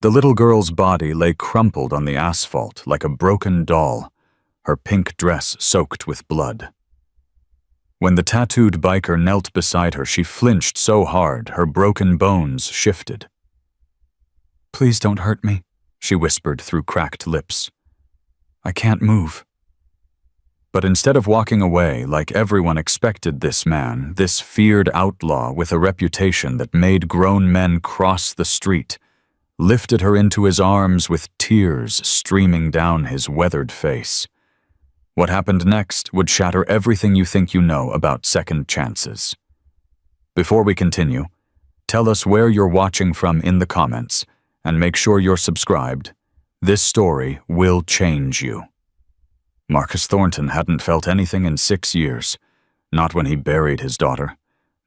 The little girl's body lay crumpled on the asphalt like a broken doll, her pink dress soaked with blood. When the tattooed biker knelt beside her, she flinched so hard her broken bones shifted. "Please don't hurt me," she whispered through cracked lips. "I can't move." But instead of walking away like everyone expected, this man, this feared outlaw with a reputation that made grown men cross the street, lifted her into his arms with tears streaming down his weathered face. What happened next would shatter everything you think you know about second chances. Before we continue, tell us where you're watching from in the comments, and make sure you're subscribed. This story will change you. Marcus Thornton hadn't felt anything in 6 years. Not when he buried his daughter.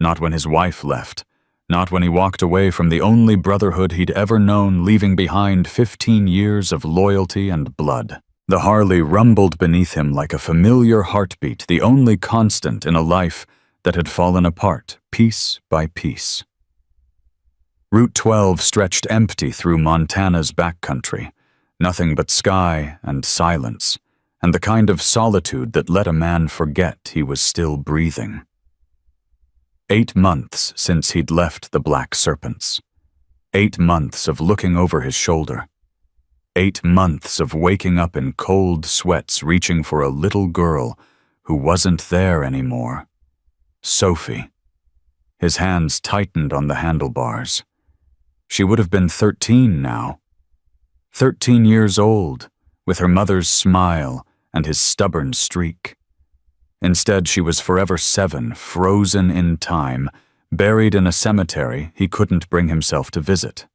Not when his wife left. Not when he walked away from the only brotherhood he'd ever known, leaving behind 15 years of loyalty and blood. The Harley rumbled beneath him like a familiar heartbeat, the only constant in a life that had fallen apart, piece by piece. Route 12 stretched empty through Montana's backcountry, nothing but sky and silence, and the kind of solitude that let a man forget he was still breathing. 8 months since he'd left the Black Serpents. 8 months of looking over his shoulder. 8 months of waking up in cold sweats reaching for a little girl who wasn't there anymore. Sophie. His hands tightened on the handlebars. She would have been 13 now. 13 years old, with her mother's smile and his stubborn streak. Instead, she was forever 7, frozen in time, buried in a cemetery he couldn't bring himself to visit.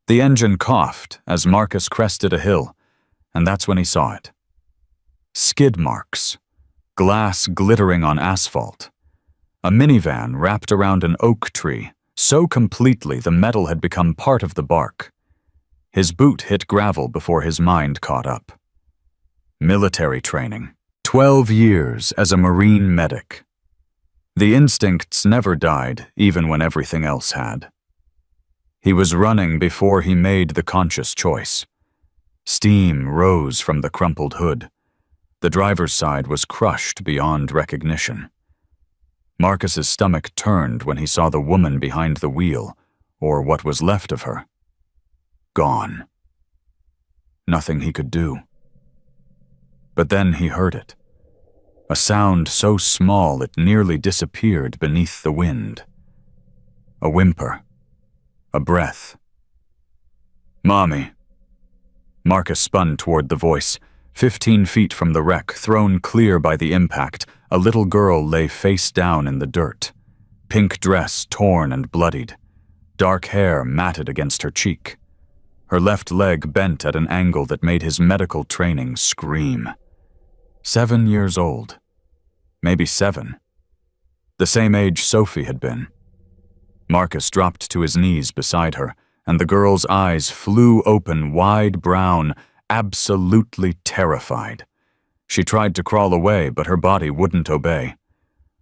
The engine coughed as Marcus crested a hill, and that's when he saw it. Skid marks, glass glittering on asphalt. A minivan wrapped around an oak tree, so completely the metal had become part of the bark. His boot hit gravel before his mind caught up. Military training. 12 years as a Marine medic. The instincts never died, even when everything else had. He was running before he made the conscious choice. Steam rose from the crumpled hood. The driver's side was crushed beyond recognition. Marcus's stomach turned when he saw the woman behind the wheel, or what was left of her. Gone. Nothing he could do. But then he heard it. A sound so small it nearly disappeared beneath the wind. A whimper. A breath. "Mommy." Marcus spun toward the voice. 15 feet from the wreck, thrown clear by the impact, a little girl lay face down in the dirt. Pink dress torn and bloodied. Dark hair matted against her cheek. Her left leg bent at an angle that made his medical training scream. 7 years old. Maybe 7. The same age Sophie had been. Marcus dropped to his knees beside her, and the girl's eyes flew open, wide brown, absolutely terrified. She tried to crawl away, but her body wouldn't obey.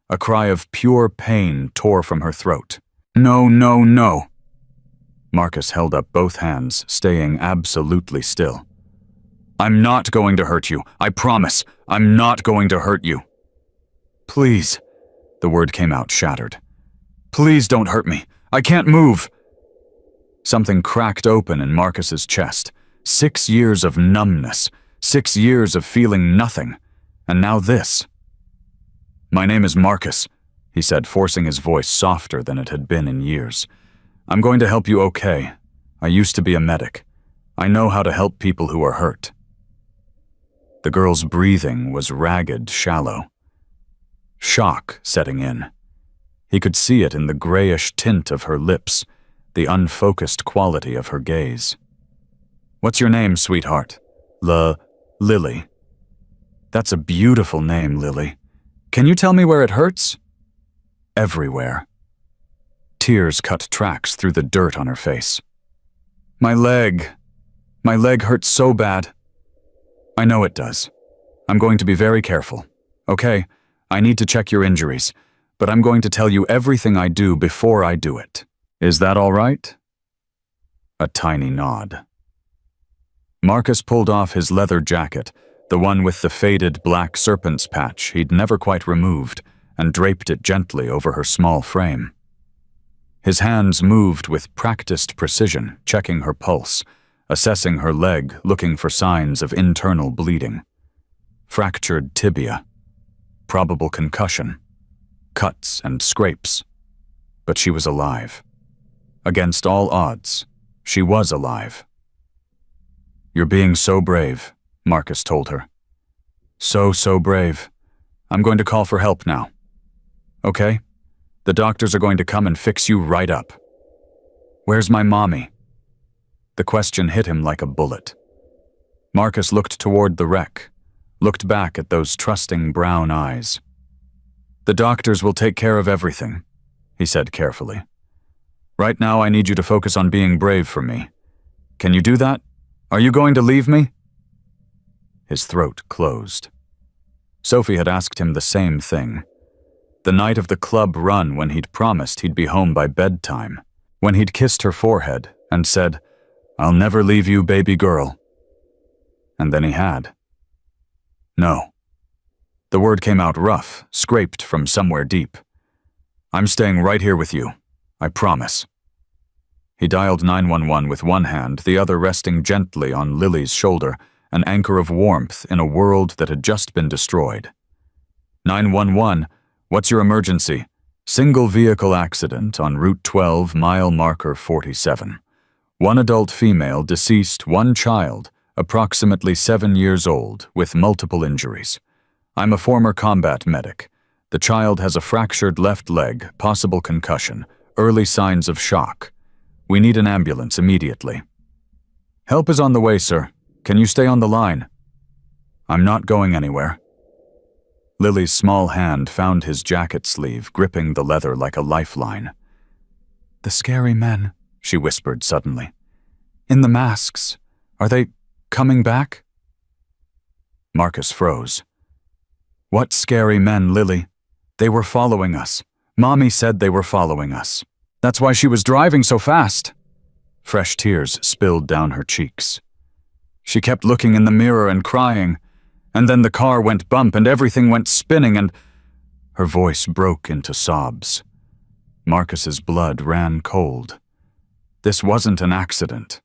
A cry of pure pain tore from her throat. "No, no, no." Marcus held up both hands, staying absolutely still. "I'm not going to hurt you. I promise. I'm not going to hurt you." "Please." The word came out shattered. "Please don't hurt me. I can't move." Something cracked open in Marcus's chest. 6 years of numbness. 6 years of feeling nothing. And now this. "My name is Marcus," he said, forcing his voice softer than it had been in years. "I'm going to help you okay. I used to be a medic. I know how to help people who are hurt." The girl's breathing was ragged, shallow. Shock setting in. He could see it in the grayish tint of her lips, the unfocused quality of her gaze. "What's your name, sweetheart?" Lily." "That's a beautiful name, Lily. Can you tell me where it hurts?" "Everywhere." Tears cut tracks through the dirt on her face. My leg hurts so bad." "I know it does. I'm going to be very careful. Okay, I need to check your injuries, but I'm going to tell you everything I do before I do it. Is that all right?" A tiny nod. Marcus pulled off his leather jacket, the one with the faded black serpent's patch he'd never quite removed, and draped it gently over her small frame. His hands moved with practiced precision, checking her pulse, assessing her leg, looking for signs of internal bleeding. Fractured tibia. Probable concussion. Cuts and scrapes. But she was alive. Against all odds, she was alive. "You're being so brave," Marcus told her. So brave. I'm going to call for help now. Okay? The doctors are going to come and fix you right up. Where's my mommy? The question hit him like a bullet. Marcus looked toward the wreck, looked back at those trusting brown eyes. "The doctors will take care of everything," he said carefully. "Right now I need you to focus on being brave for me. Can you do that? Are you going to leave me?" His throat closed. Sophie had asked him the same thing. The night of the club run when he'd promised he'd be home by bedtime, when he'd kissed her forehead and said, "I'll never leave you, baby girl." And then he had. "No." The word came out rough, scraped from somewhere deep. "I'm staying right here with you. I promise." He dialed 911 with one hand, the other resting gently on Lily's shoulder, an anchor of warmth in a world that had just been destroyed. 911, what's your emergency? Single vehicle accident on Route 12, mile marker 47. One adult female deceased, one child, approximately 7 years old, with multiple injuries. I'm a former combat medic. The child has a fractured left leg, possible concussion, early signs of shock. We need an ambulance immediately. Help is on the way, sir. Can you stay on the line? I'm not going anywhere. Lily's small hand found his jacket sleeve, gripping the leather like a lifeline. "The scary men," she whispered suddenly. "In the masks. Are they coming back?" Marcus froze. "What scary men, Lily? They were following us. Mommy said they were following us. That's why she was driving so fast." Fresh tears spilled down her cheeks. "She kept looking in the mirror and crying, and then the car went bump and everything went spinning and—" Her voice broke into sobs. Marcus's blood ran cold. This wasn't an accident.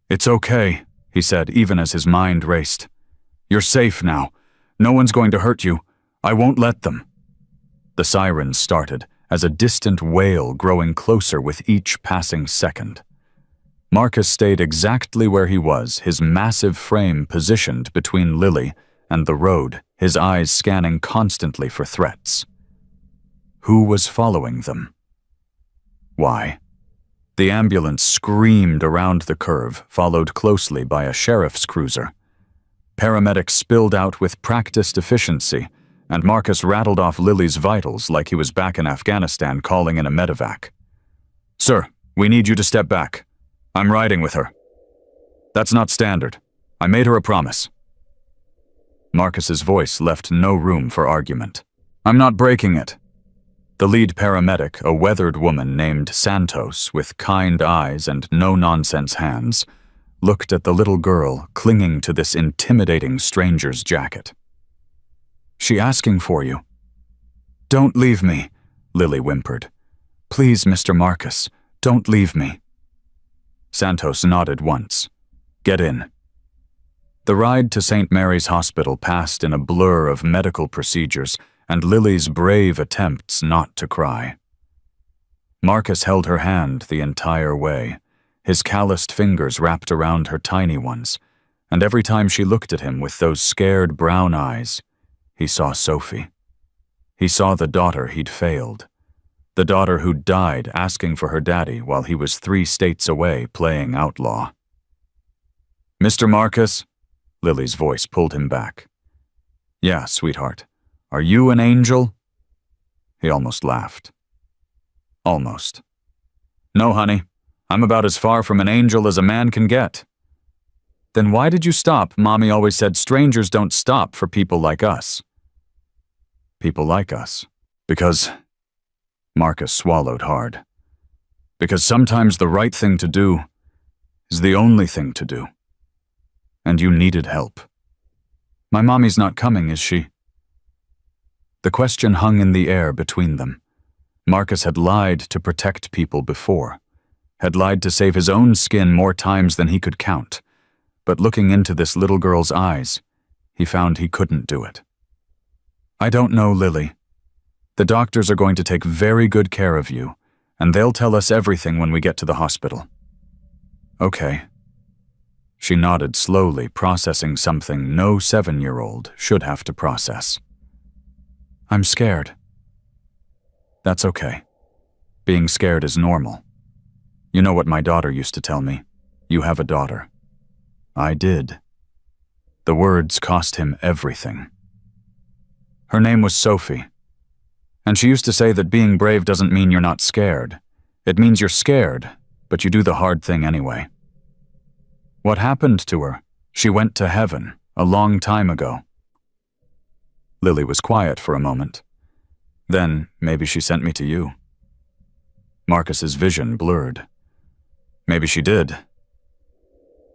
"It's okay," he said, even as his mind raced. "You're safe now. No one's going to hurt you. I won't let them." The sirens started, as a distant wail growing closer with each passing second. Marcus stayed exactly where he was, his massive frame positioned between Lily and the road, his eyes scanning constantly for threats. Who was following them? Why? The ambulance screamed around the curve, followed closely by a sheriff's cruiser. Paramedics spilled out with practiced efficiency, and Marcus rattled off Lily's vitals like he was back in Afghanistan calling in a medevac. "Sir, we need you to step back. I'm riding with her." "That's not standard. I made her a promise." Marcus's voice left no room for argument. "I'm not breaking it." The lead paramedic, a weathered woman named Santos with kind eyes and no-nonsense hands, looked at the little girl clinging to this intimidating stranger's jacket. "She asking for you." "Don't leave me," Lily whimpered. "Please, Mr. Marcus, don't leave me." Santos nodded once. "Get in." The ride to St. Mary's Hospital passed in a blur of medical procedures and Lily's brave attempts not to cry. Marcus held her hand the entire way, his calloused fingers wrapped around her tiny ones, and every time she looked at him with those scared brown eyes, he saw Sophie. He saw the daughter he'd failed. The daughter who'd died asking for her daddy while he was 3 states away playing outlaw. "Mr. Marcus?" Lily's voice pulled him back. "Yeah, sweetheart. Are you an angel?" He almost laughed. Almost. "No, honey. I'm about as far from an angel as a man can get." "Then why did you stop? Mommy always said strangers don't stop for people like us." "People like us. Because—" Marcus swallowed hard. "Because sometimes the right thing to do is the only thing to do. And you needed help. My mommy's not coming, is she? The question hung in the air between them. Marcus had lied to protect people before, had lied to save his own skin more times than he could count. But looking into this little girl's eyes, he found he couldn't do it. I don't know, Lily. The doctors are going to take very good care of you, and they'll tell us everything when we get to the hospital. Okay. She nodded slowly, processing something no 7-year-old should have to process. I'm scared. That's okay. Being scared is normal. You know what my daughter used to tell me. You have a daughter. I did. The words cost him everything. Her name was Sophie. And she used to say that being brave doesn't mean you're not scared. It means you're scared, but you do the hard thing anyway. What happened to her? She went to heaven a long time ago. Lily was quiet for a moment. Then maybe she sent me to you. Marcus's vision blurred. Maybe she did.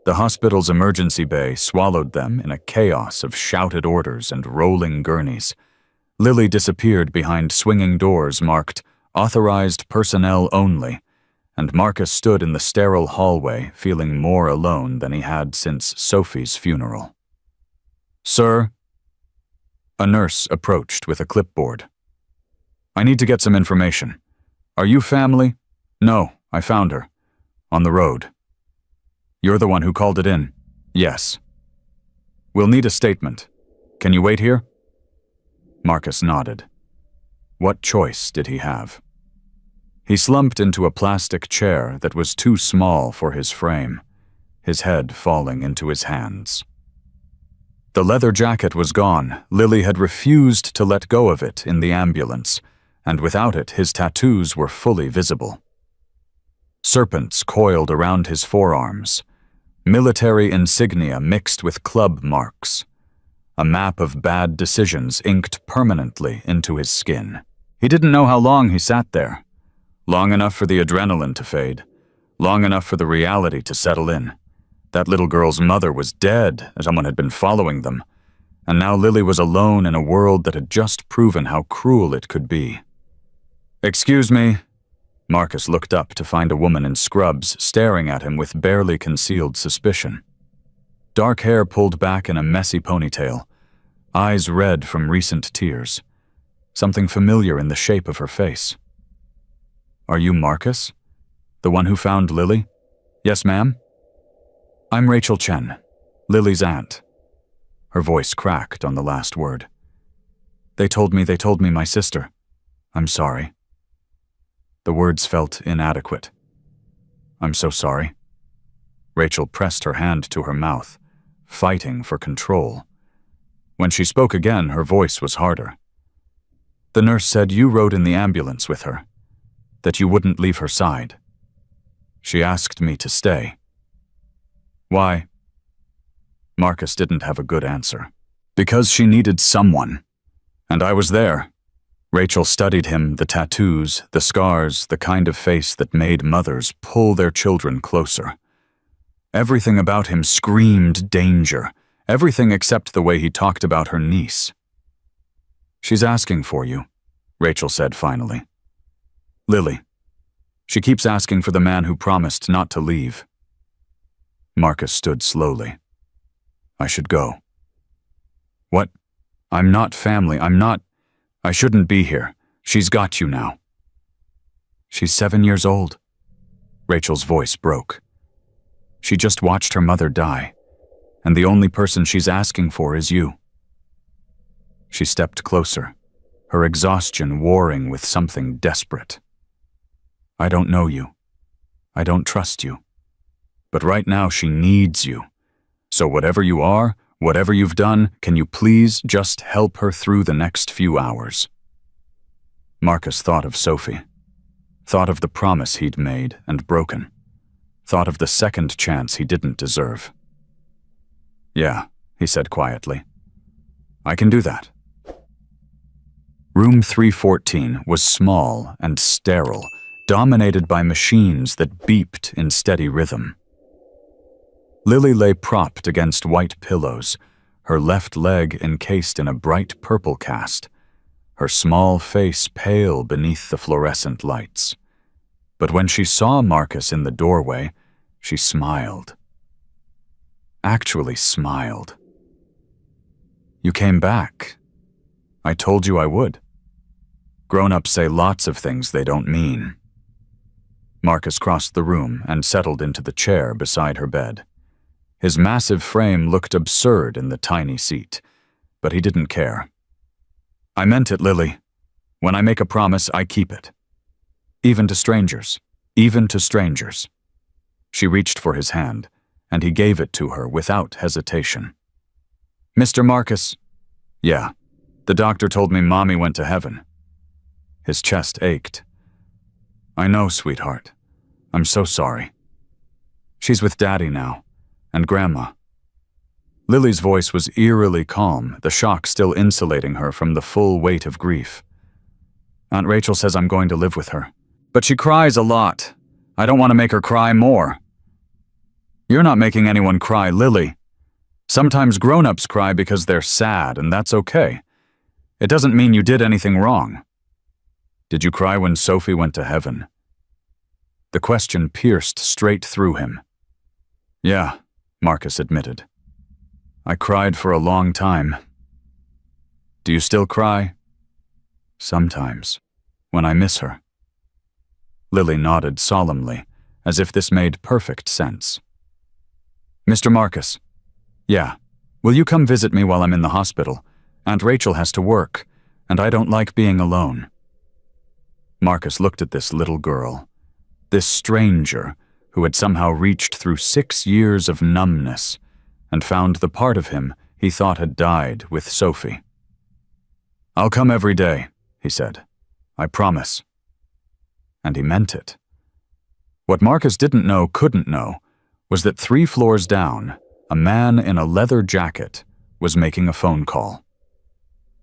The hospital's emergency bay swallowed them in a chaos of shouted orders and rolling gurneys. Lily disappeared behind swinging doors marked "Authorized Personnel Only," and Marcus stood in the sterile hallway feeling more alone than he had since Sophie's funeral. Sir? A nurse approached with a clipboard. I need to get some information. Are you family? No, I found her. On the road. You're the one who called it in? Yes. We'll need a statement. Can you wait here? Marcus nodded. What choice did he have? He slumped into a plastic chair that was too small for his frame, his head falling into his hands. The leather jacket was gone. Lily had refused to let go of it in the ambulance, and without it, his tattoos were fully visible. Serpents coiled around his forearms, military insignia mixed with club marks, a map of bad decisions inked permanently into his skin. He didn't know how long he sat there. Long enough for the adrenaline to fade, long enough for the reality to settle in. That little girl's mother was dead, as someone had been following them, and now Lily was alone in a world that had just proven how cruel it could be. Excuse me. Marcus looked up to find a woman in scrubs staring at him with barely concealed suspicion. Dark hair pulled back in a messy ponytail, eyes red from recent tears, something familiar in the shape of her face. Are you Marcus? The one who found Lily? Yes, ma'am? I'm Rachel Chen, Lily's aunt. Her voice cracked on the last word. They told me my sister. I'm sorry. The words felt inadequate. I'm so sorry. Rachel pressed her hand to her mouth, fighting for control. When she spoke again, her voice was harder. The nurse said you rode in the ambulance with her, that you wouldn't leave her side. She asked me to stay. Why? Marcus didn't have a good answer. Because she needed someone. And I was there. Rachel studied him, the tattoos, the scars, the kind of face that made mothers pull their children closer. Everything about him screamed danger, everything except the way he talked about her niece. She's asking for you, Rachel said finally. Lily. She keeps asking for the man who promised not to leave. Marcus stood slowly. I should go. What? I'm not family, I shouldn't be here. She's got you now. She's 7 years old. Rachel's voice broke. She just watched her mother die, and the only person she's asking for is you. She stepped closer, her exhaustion warring with something desperate. I don't know you. I don't trust you. But right now she needs you. So whatever you are, whatever you've done, can you please just help her through the next few hours? Marcus thought of Sophie, thought of the promise he'd made and broken, thought of the second chance he didn't deserve. Yeah, he said quietly. I can do that. Room 314 was small and sterile, dominated by machines that beeped in steady rhythm. Lily lay propped against white pillows, her left leg encased in a bright purple cast, her small face pale beneath the fluorescent lights. But when she saw Marcus in the doorway, she smiled. Actually smiled. "You came back. I told you I would." Grown-ups say lots of things they don't mean. Marcus crossed the room and settled into the chair beside her bed. His massive frame looked absurd in the tiny seat, but he didn't care. "I meant it, Lily. When I make a promise, I keep it. Even to strangers. Even to strangers." She reached for his hand, and he gave it to her without hesitation. "Mr. Marcus." "Yeah. The doctor told me Mommy went to heaven." His chest ached. "I know, sweetheart. I'm so sorry. She's with Daddy now, and Grandma." Lily's voice was eerily calm, the shock still insulating her from the full weight of grief. "Aunt Rachel says I'm going to live with her. But she cries a lot. I don't want to make her cry more." "You're not making anyone cry, Lily. Sometimes grown-ups cry because they're sad, and that's okay. It doesn't mean you did anything wrong." "Did you cry when Sophie went to heaven?" The question pierced straight through him. "Yeah," Marcus admitted. "I cried for a long time." "Do you still cry?" "Sometimes, when I miss her." Lily nodded solemnly, as if this made perfect sense. "Mr. Marcus." "Yeah. Will you come visit me while I'm in the hospital? Aunt Rachel has to work, and I don't like being alone." Marcus looked at this little girl, this stranger who had somehow reached through 6 years of numbness and found the part of him he thought had died with Sophie. "I'll come every day," he said. "I promise." And he meant it. What Marcus couldn't know, was that 3 floors down, a man in a leather jacket was making a phone call.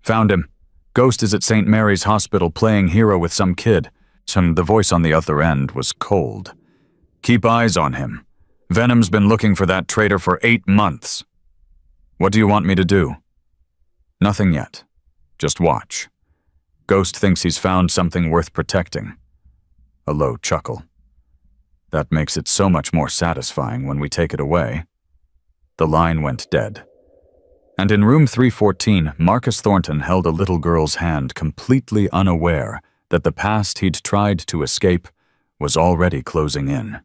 "Found him. Ghost is at St. Mary's Hospital playing hero with some kid." The voice on the other end was cold. "Keep eyes on him. Venom's been looking for that traitor for 8 months. What do you want me to do?" "Nothing yet. Just watch. Ghost thinks he's found something worth protecting." A low chuckle. "That makes it so much more satisfying when we take it away." The line went dead. And in room 314, Marcus Thornton held a little girl's hand, completely unaware that the past he'd tried to escape was already closing in.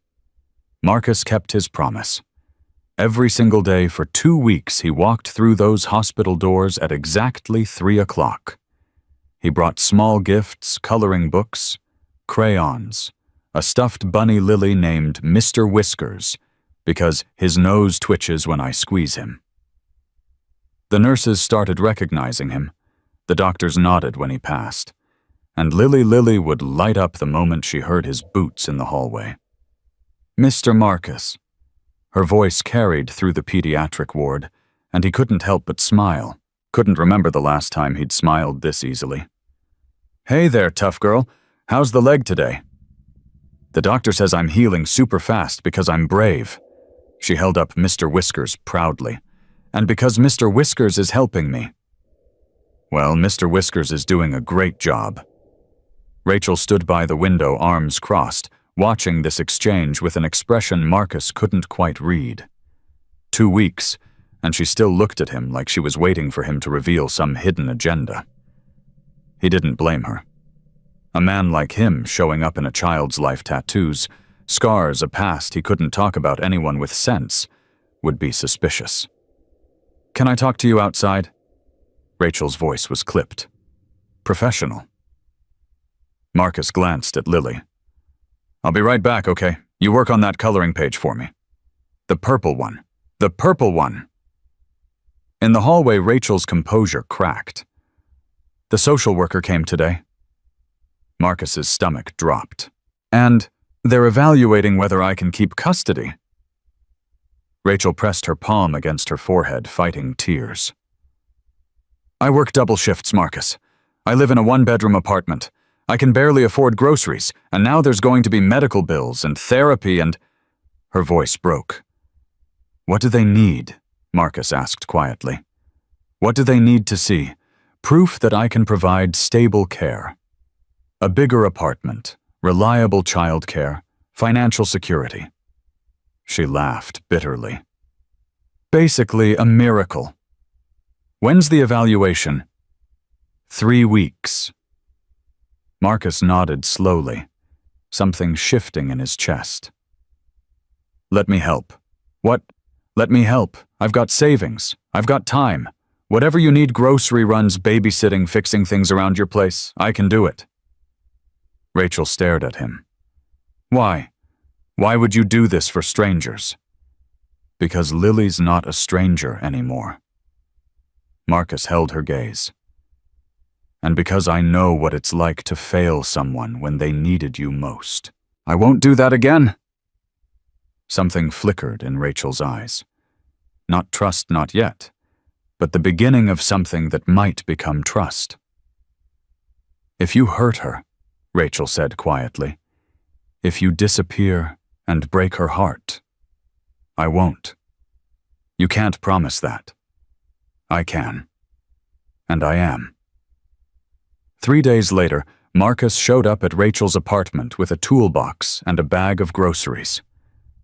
Marcus kept his promise. Every single day for 2 weeks he walked through those hospital doors at exactly 3 o'clock. He brought small gifts, coloring books, crayons, a stuffed bunny lily named Mr. Whiskers, because his nose twitches when I squeeze him. The nurses started recognizing him. The doctors nodded when he passed. And Lily would light up the moment she heard his boots in the hallway. "Mr. Marcus." Her voice carried through the pediatric ward, and he couldn't help but smile. Couldn't remember the last time he'd smiled this easily. "Hey there, tough girl. How's the leg today?" "The doctor says I'm healing super fast because I'm brave." She held up Mr. Whiskers proudly. "And because Mr. Whiskers is helping me." "Well, Mr. Whiskers is doing a great job." Rachel stood by the window, arms crossed, watching this exchange with an expression Marcus couldn't quite read. 2 weeks, and she still looked at him like she was waiting for him to reveal some hidden agenda. He didn't blame her. A man like him showing up in a child's life tattoos, scars, a past he couldn't talk about anyone with sense, would be suspicious. "Can I talk to you outside?" Rachel's voice was clipped. Professional. Marcus glanced at Lily. "I'll be right back, okay? You work on that coloring page for me." "The purple one. The purple one." In the hallway, Rachel's composure cracked. "The social worker came today." Marcus's stomach dropped. "And they're evaluating whether I can keep custody." Rachel pressed her palm against her forehead, fighting tears. "I work double shifts, Marcus. I live in a 1-bedroom apartment. I can barely afford groceries, and now there's going to be medical bills and therapy and—" Her voice broke. What do they need? Marcus asked quietly. What do they need to see? Proof that I can provide stable care. A bigger apartment, reliable childcare, financial security. She laughed bitterly. Basically, a miracle. When's the evaluation? 3 weeks. Marcus nodded slowly, something shifting in his chest. Let me help. What? Let me help. I've got savings. I've got time. Whatever you need, grocery runs, babysitting, fixing things around your place, I can do it. Rachel stared at him. Why? Why would you do this for strangers? Because Lily's not a stranger anymore. Marcus held her gaze. And because I know what it's like to fail someone when they needed you most. I won't do that again. Something flickered in Rachel's eyes. Not trust, not yet, but the beginning of something that might become trust. If you hurt her, Rachel said quietly, if you disappear and break her heart, I won't. You can't promise that. I can. And I am. 3 days later, Marcus showed up at Rachel's apartment with a toolbox and a bag of groceries.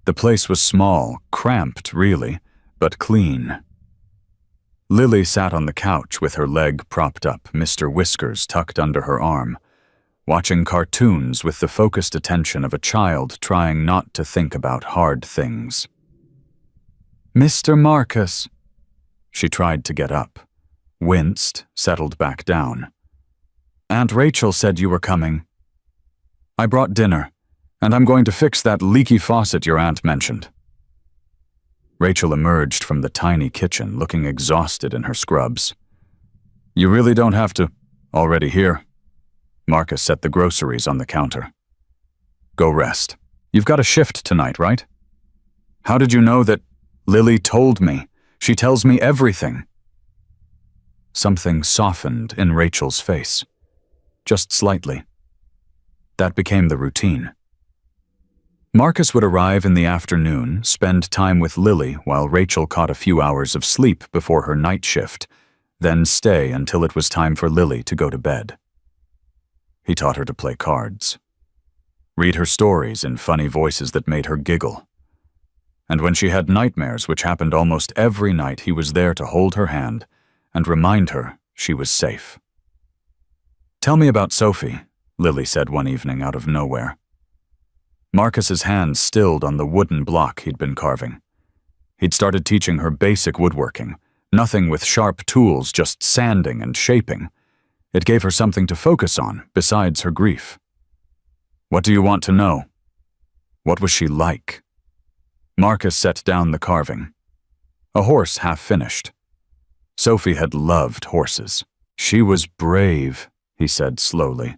The place was small, cramped really, but clean. Lily sat on the couch with her leg propped up, Mr. Whiskers tucked under her arm, watching cartoons with the focused attention of a child trying not to think about hard things. Mr. Marcus. She tried to get up, winced, settled back down. Aunt Rachel said you were coming. I brought dinner, and I'm going to fix that leaky faucet your aunt mentioned. Rachel emerged from the tiny kitchen, looking exhausted in her scrubs. You really don't have to. Already here. Marcus set the groceries on the counter. Go rest. You've got a shift tonight, right? How did you know that? Lily told me. She tells me everything. Something softened in Rachel's face. Just slightly. That became the routine. Marcus would arrive in the afternoon, spend time with Lily while Rachel caught a few hours of sleep before her night shift, then stay until it was time for Lily to go to bed. He taught her to play cards, read her stories in funny voices that made her giggle. And when she had nightmares, which happened almost every night, he was there to hold her hand and remind her she was safe. Tell me about Sophie, Lily said one evening out of nowhere. Marcus's hand stilled on the wooden block he'd been carving. He'd started teaching her basic woodworking, nothing with sharp tools, just sanding and shaping. It gave her something to focus on, besides her grief. What do you want to know? What was she like? Marcus set down the carving. A horse half finished. Sophie had loved horses. She was brave, he said slowly.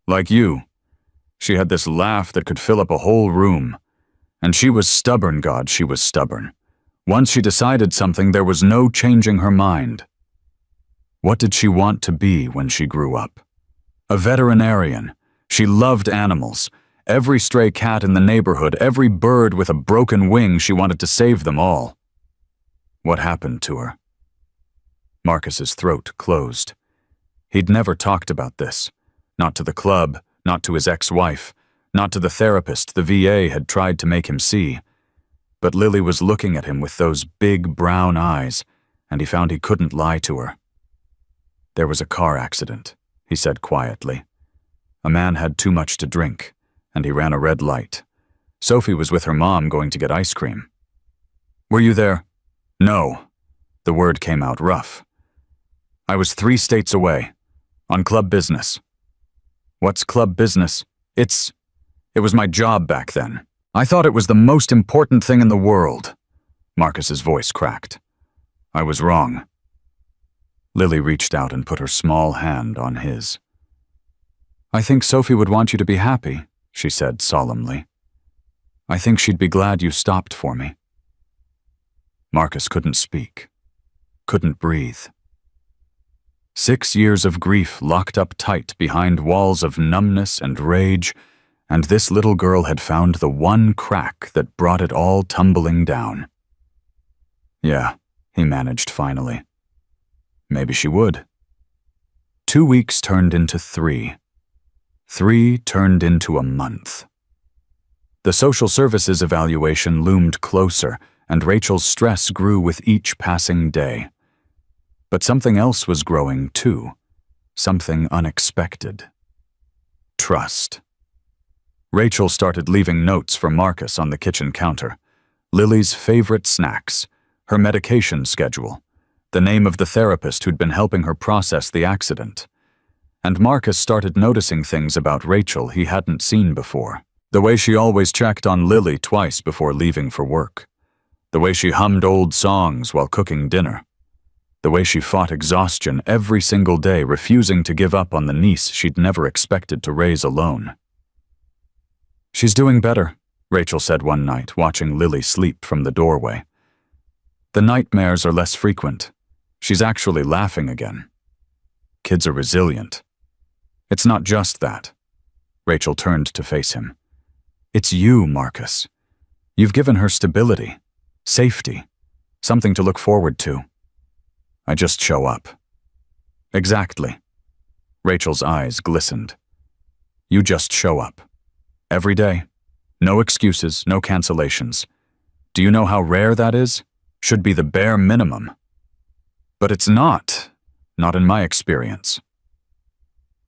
Like you. She had this laugh that could fill up a whole room. And she was stubborn, God, she was stubborn. Once she decided something, there was no changing her mind. What did she want to be when she grew up? A veterinarian. She loved animals. Every stray cat in the neighborhood, every bird with a broken wing, she wanted to save them all. What happened to her? Marcus's throat closed. He'd never talked about this. Not to the club, not to his ex-wife, not to the therapist the VA had tried to make him see. But Lily was looking at him with those big brown eyes, and he found he couldn't lie to her. There was a car accident, he said quietly. A man had too much to drink, and he ran a red light. Sophie was with her mom going to get ice cream. Were you there? No. The word came out rough. I was 3 states away, on club business. What's club business? It was my job back then. I thought it was the most important thing in the world. Marcus's voice cracked. I was wrong. Lily reached out and put her small hand on his. I think Sophie would want you to be happy, she said solemnly. I think she'd be glad you stopped for me. Marcus couldn't speak, couldn't breathe. 6 years of grief locked up tight behind walls of numbness and rage, and this little girl had found the one crack that brought it all tumbling down. Yeah, he managed finally. Maybe she would. 2 weeks turned into 3. 3 turned into a month. The social services evaluation loomed closer, and Rachel's stress grew with each passing day. But something else was growing too. Something unexpected. Trust. Rachel started leaving notes for Marcus on the kitchen counter. Lily's favorite snacks, her medication schedule, the name of the therapist who'd been helping her process the accident. And Marcus started noticing things about Rachel he hadn't seen before. The way she always checked on Lily twice before leaving for work. The way she hummed old songs while cooking dinner. The way she fought exhaustion every single day, refusing to give up on the niece she'd never expected to raise alone. "She's doing better," Rachel said one night, watching Lily sleep from the doorway. "The nightmares are less frequent. She's actually laughing again. Kids are resilient." "It's not just that." Rachel turned to face him. "It's you, Marcus. You've given her stability, safety, something to look forward to." "I just show up." "Exactly." Rachel's eyes glistened. "You just show up. Every day. No excuses, no cancellations. Do you know how rare that is? Should be the bare minimum." "But it's not. Not in my experience."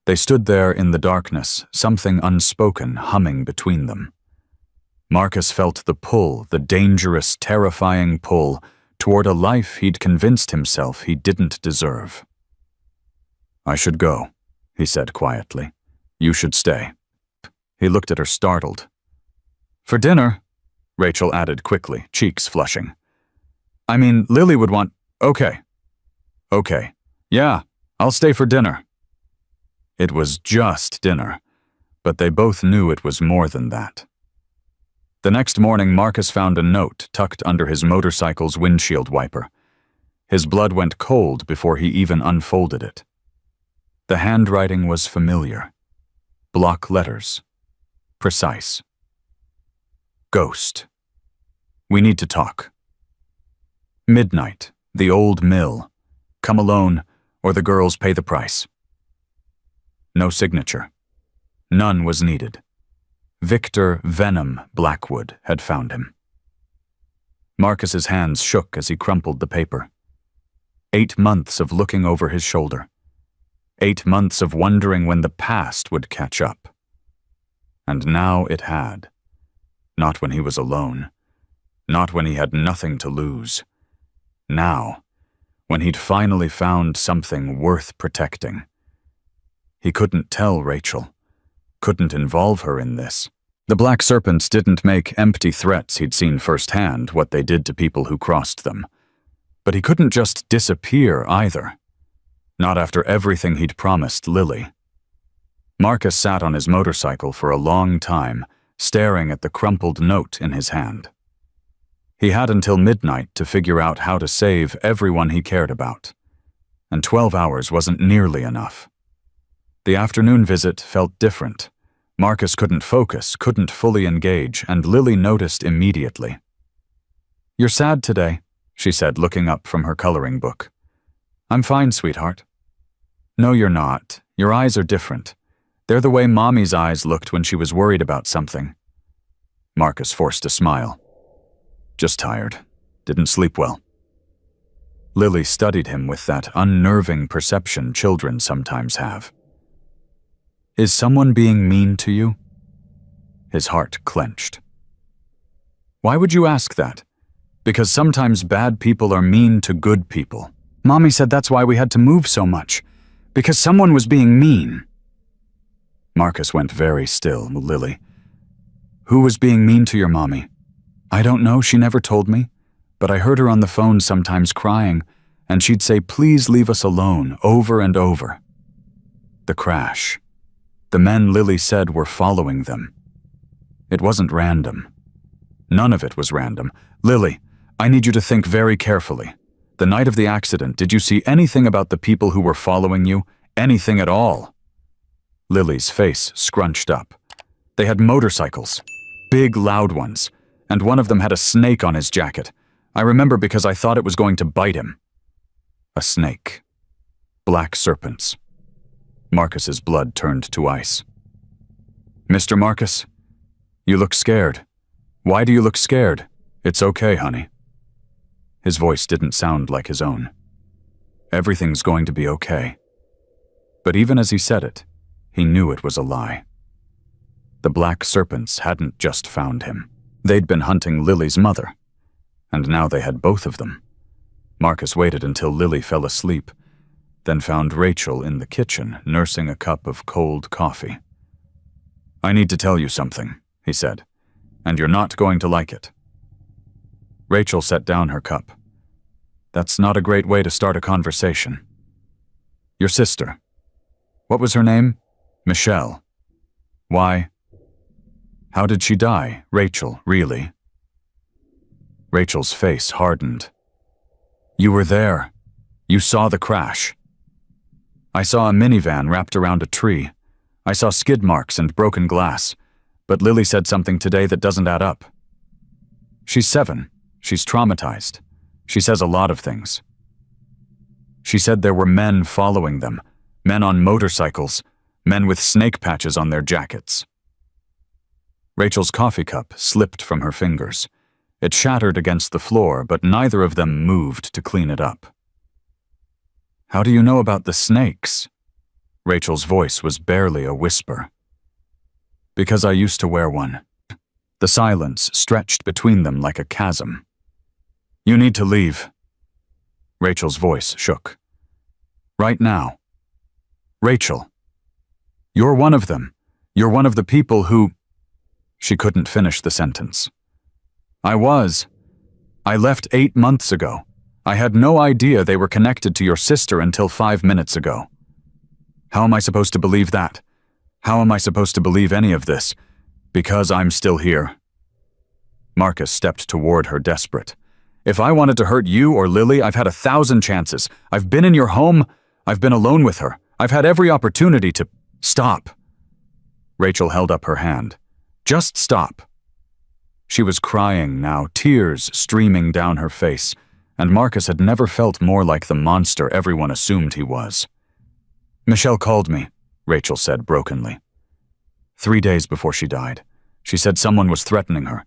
They stood there in the darkness, something unspoken humming between them. Marcus felt the pull, the dangerous, terrifying pull, toward a life he'd convinced himself he didn't deserve. "I should go," he said quietly. "You should stay." He looked at her, startled. "For dinner," Rachel added quickly, cheeks flushing. "I mean, Lily would want—" "Okay. Okay. Yeah, I'll stay for dinner." It was just dinner, but they both knew it was more than that. The next morning, Marcus found a note tucked under his motorcycle's windshield wiper. His blood went cold before he even unfolded it. The handwriting was familiar. Block letters. Precise. "Ghost. We need to talk. Midnight, the old mill. Come alone, or the girls pay the price." No signature. None was needed. Victor Venom Blackwood had found him. Marcus's hands shook as he crumpled the paper. 8 months of looking over his shoulder. 8 months of wondering when the past would catch up. And now it had. Not when he was alone. Not when he had nothing to lose. Now, when he'd finally found something worth protecting. He couldn't tell Rachel. Couldn't involve her in this. The Black Serpents didn't make empty threats he'd seen firsthand what they did to people who crossed them. But he couldn't just disappear either. Not after everything he'd promised Lily. Marcus sat on his motorcycle for a long time, staring at the crumpled note in his hand. He had until midnight to figure out how to save everyone he cared about. And 12 hours wasn't nearly enough. The afternoon visit felt different. Marcus couldn't focus, couldn't fully engage, and Lily noticed immediately. "You're sad today," she said, looking up from her coloring book. "I'm fine, sweetheart." "No, you're not. Your eyes are different. They're the way Mommy's eyes looked when she was worried about something." Marcus forced a smile. "Just tired. Didn't sleep well." Lily studied him with that unnerving perception children sometimes have. "Is someone being mean to you?" His heart clenched. "Why would you ask that?" "Because sometimes bad people are mean to good people. Mommy said that's why we had to move so much. Because someone was being mean." Marcus went very still. "Lily, who was being mean to your mommy?" "I don't know, she never told me. But I heard her on the phone sometimes crying, and she'd say, 'Please leave us alone,' over and over." The crash. The men Lily said were following them. It wasn't random. None of it was random. "Lily, I need you to think very carefully. The night of the accident, did you see anything about the people who were following you? Anything at all?" Lily's face scrunched up. "They had motorcycles. Big, loud ones. And one of them had a snake on his jacket. I remember because I thought it was going to bite him. A snake. Black serpents. Marcus's blood turned to ice. Mr. Marcus, you look scared. Why do you look scared? It's okay, honey. His voice didn't sound like his own. Everything's going to be okay. But even as he said it, he knew it was a lie. The black serpents hadn't just found him. They'd been hunting Lily's mother, and now they had both of them. Marcus waited until Lily fell asleep, then found Rachel in the kitchen nursing a cup of cold coffee. I need to tell you something, he said, and you're not going to like it. Rachel set down her cup. That's not a great way to start a conversation. Your sister. What was her name? Michelle. Why? How did she die, Rachel, really? Rachel's face hardened. You were there. You saw the crash. I saw a minivan wrapped around a tree. I saw skid marks and broken glass, but Lily said something today that doesn't add up. She's 7. She's traumatized. She says a lot of things. She said there were men following them, men on motorcycles, men with snake patches on their jackets. Rachel's coffee cup slipped from her fingers. It shattered against the floor, but neither of them moved to clean it up. How do you know about the snakes? Rachel's voice was barely a whisper. Because I used to wear one. The silence stretched between them like a chasm. You need to leave. Rachel's voice shook. Right now. Rachel. You're one of them. You're one of the people who... She couldn't finish the sentence. I was. I left 8 months ago. I had no idea they were connected to your sister until 5 minutes ago. How am I supposed to believe that? How am I supposed to believe any of this? Because I'm still here. Marcus stepped toward her, desperate. If I wanted to hurt you or Lily, I've had 1,000 chances. I've been in your home. I've been alone with her. I've had every opportunity to... Stop. Rachel held up her hand. Just stop. She was crying now, tears streaming down her face, and Marcus had never felt more like the monster everyone assumed he was. Michelle called me, Rachel said brokenly. 3 days before she died. She said someone was threatening her.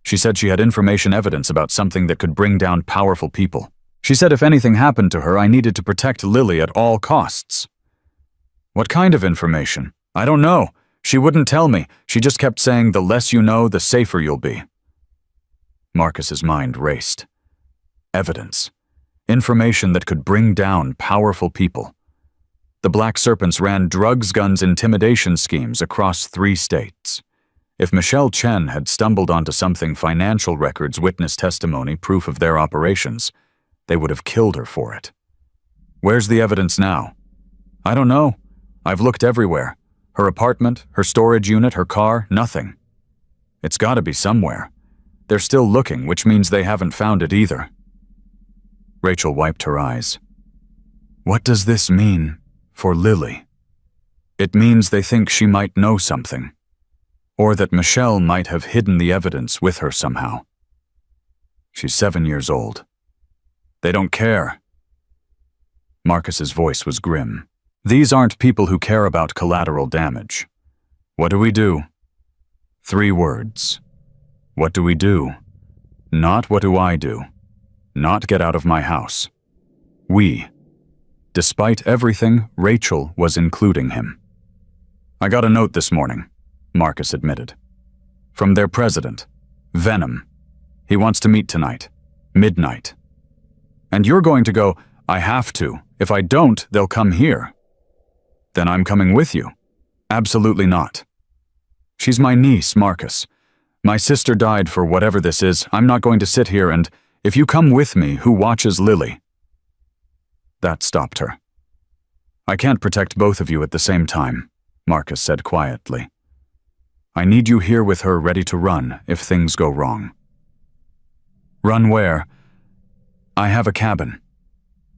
She said she had information evidence about something that could bring down powerful people. She said if anything happened to her, I needed to protect Lily at all costs. What kind of information? I don't know. She wouldn't tell me. She just kept saying the less you know, the safer you'll be. Marcus's mind raced. Evidence. Information that could bring down powerful people. The Black Serpents ran drugs, guns, intimidation schemes across 3 states. If Michelle Chen had stumbled onto something financial records, witness testimony, proof of their operations, they would have killed her for it. Where's the evidence now? I don't know. I've looked everywhere. Her apartment, her storage unit, her car, nothing. It's gotta be somewhere. They're still looking, which means they haven't found it either. Rachel wiped her eyes. What does this mean for Lily? It means they think she might know something, or that Michelle might have hidden the evidence with her somehow. She's 7 years old. They don't care. Marcus's voice was grim. These aren't people who care about collateral damage. What do we do? 3 words. What do we do? Not what do I do. Not get out of my house. We. Despite everything, Rachel was including him. I got a note this morning, Marcus admitted. From their president, Venom. He wants to meet tonight, midnight. And you're going to go, I have to. If I don't, they'll come here. Then I'm coming with you. Absolutely not. She's my niece, Marcus. My sister died for whatever this is. I'm not going to sit here and, if you come with me, who watches Lily? That stopped her. I can't protect both of you at the same time, Marcus said quietly. I need you here with her ready to run if things go wrong. Run where? I have a cabin.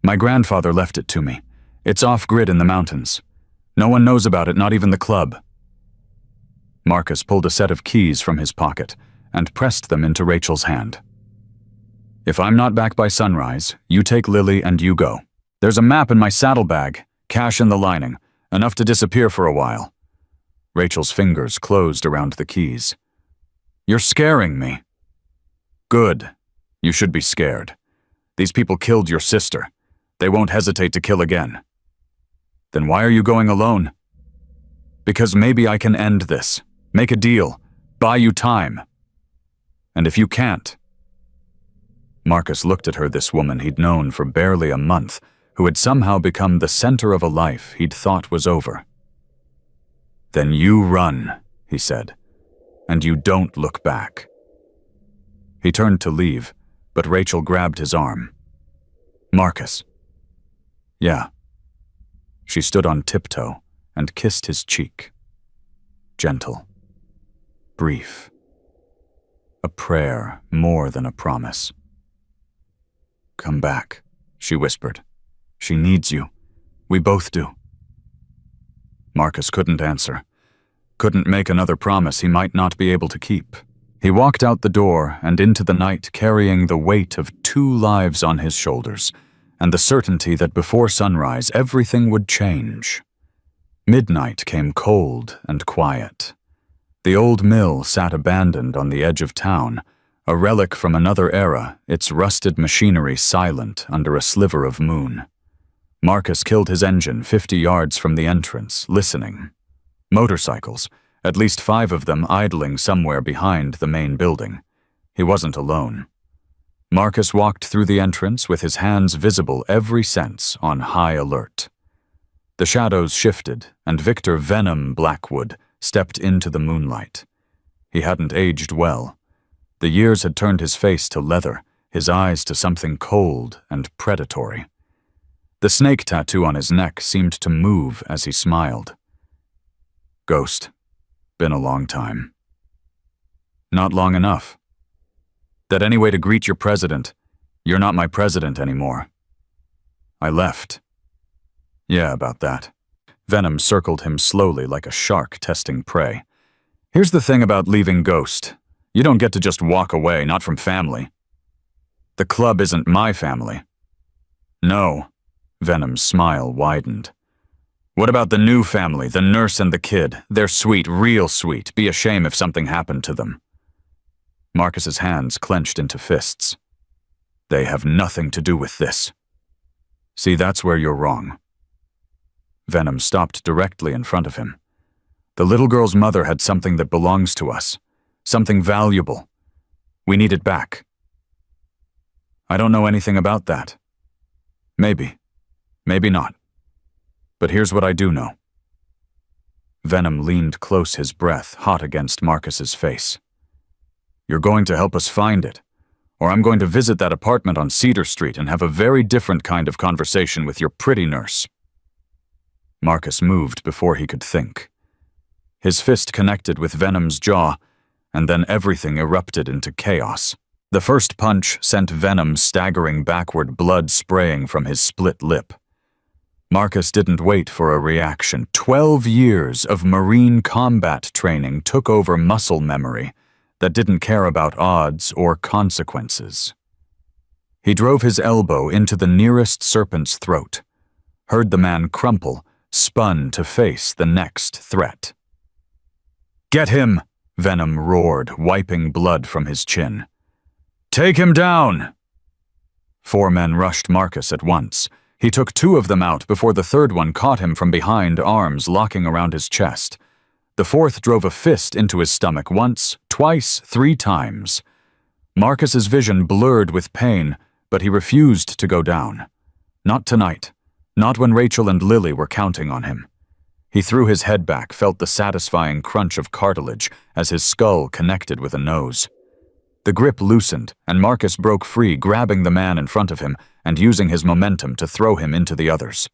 My grandfather left it to me. It's off-grid in the mountains. No one knows about it, not even the club. Marcus pulled a set of keys from his pocket and pressed them into Rachel's hand. If I'm not back by sunrise, you take Lily and you go. There's a map in my saddlebag, cash in the lining, enough to disappear for a while. Rachel's fingers closed around the keys. You're scaring me. Good. You should be scared. These people killed your sister. They won't hesitate to kill again. Then why are you going alone? Because maybe I can end this, make a deal, buy you time. And if you can't... Marcus looked at her, this woman he'd known for barely a month, who had somehow become the center of a life he'd thought was over. Then you run, he said, and you don't look back. He turned to leave, but Rachel grabbed his arm. Marcus. Yeah. She stood on tiptoe and kissed his cheek. Gentle. Brief. A prayer more than a promise. Come back, she whispered. She needs you. We both do. Marcus couldn't answer. Couldn't make another promise he might not be able to keep. He walked out the door and into the night carrying the weight of 2 lives on his shoulders, and the certainty that before sunrise everything would change. Midnight came cold and quiet. The old mill sat abandoned on the edge of town, a relic from another era, its rusted machinery silent under a sliver of moon. Marcus killed his engine 50 yards from the entrance, listening. Motorcycles, at least 5 of them idling somewhere behind the main building. He wasn't alone. Marcus walked through the entrance with his hands visible every sense on high alert. The shadows shifted, and Victor Venom Blackwood stepped into the moonlight. He hadn't aged well. The years had turned his face to leather, his eyes to something cold and predatory. The snake tattoo on his neck seemed to move as he smiled. Ghost. Been a long time. Not long enough. That any way to greet your president, you're not my president anymore. I left. Yeah, about that. Venom circled him slowly like a shark testing prey. Here's the thing about leaving Ghost. You don't get to just walk away, not from family. The club isn't my family. No. Venom's smile widened. What about the new family, the nurse and the kid? They're sweet, real sweet. Be a shame if something happened to them. Marcus's hands clenched into fists. They have nothing to do with this. See, that's where you're wrong. Venom stopped directly in front of him. The little girl's mother had something that belongs to us. Something valuable. We need it back. I don't know anything about that. Maybe. Maybe not. But here's what I do know. Venom leaned close, his breath hot against Marcus's face. You're going to help us find it, or I'm going to visit that apartment on Cedar Street and have a very different kind of conversation with your pretty nurse. Marcus moved before he could think. His fist connected with Venom's jaw, and then everything erupted into chaos. The first punch sent Venom staggering backward, blood spraying from his split lip. Marcus didn't wait for a reaction. 12 years of Marine combat training took over muscle memory that didn't care about odds or consequences. He drove his elbow into the nearest serpent's throat, heard the man crumple, spun to face the next threat. Get him! Venom roared, wiping blood from his chin. Take him down! 4 men rushed Marcus at once. He took 2 of them out before the third one caught him from behind, arms locking around his chest. The fourth drove a fist into his stomach once, twice, 3 times. Marcus's vision blurred with pain, but he refused to go down. Not tonight. Not when Rachel and Lily were counting on him. He threw his head back, felt the satisfying crunch of cartilage as his skull connected with a nose. The grip loosened, and Marcus broke free, grabbing the man in front of him and using his momentum to throw him into the others.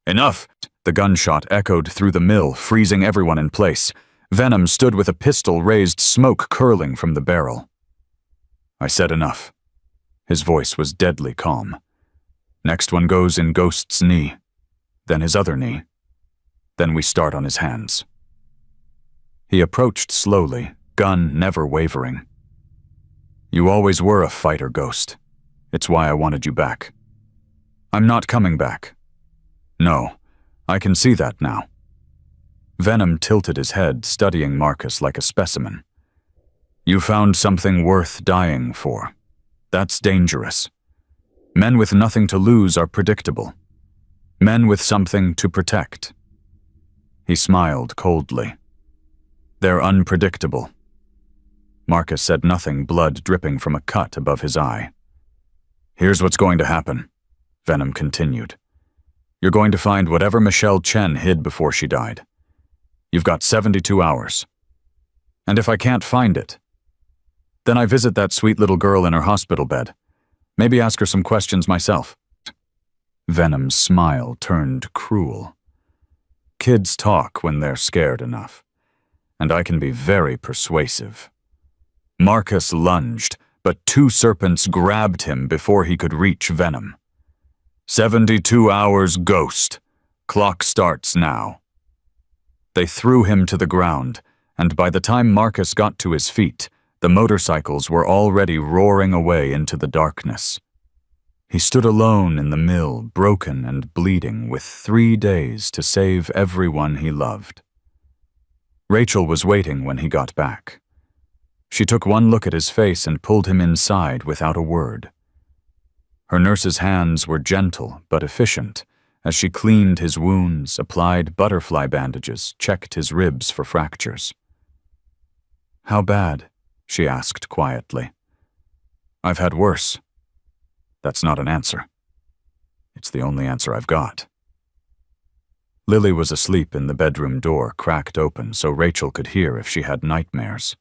Enough! The gunshot echoed through the mill, freezing everyone in place. Venom stood with a pistol raised, smoke curling from the barrel. I said enough. His voice was deadly calm. Next one goes in Ghost's knee, then his other knee. Then we start on his hands. He approached slowly, gun never wavering. You always were a fighter, Ghost. It's why I wanted you back. I'm not coming back. No, I can see that now. Venom tilted his head, studying Marcus like a specimen. You found something worth dying for. That's dangerous. Men with nothing to lose are predictable. Men with something to protect. He smiled coldly. They're unpredictable. Marcus said nothing, blood dripping from a cut above his eye. Here's what's going to happen, Venom continued. You're going to find whatever Michelle Chen hid before she died. You've got 72 hours. And if I can't find it, then I visit that sweet little girl in her hospital bed. Maybe ask her some questions myself. Venom's smile turned cruel. Kids talk when they're scared enough, and I can be very persuasive. Marcus lunged, but two serpents grabbed him before he could reach Venom. 72 hours, Ghost. Clock starts now. They threw him to the ground, and by the time Marcus got to his feet, the motorcycles were already roaring away into the darkness. He stood alone in the mill, broken and bleeding, with 3 days to save everyone he loved. Rachel was waiting when he got back. She took one look at his face and pulled him inside without a word. Her nurse's hands were gentle but efficient as she cleaned his wounds, applied butterfly bandages, checked his ribs for fractures. How bad? She asked quietly. I've had worse. That's not an answer. It's the only answer I've got. Lily was asleep in the bedroom door, cracked open so Rachel could hear if she had nightmares.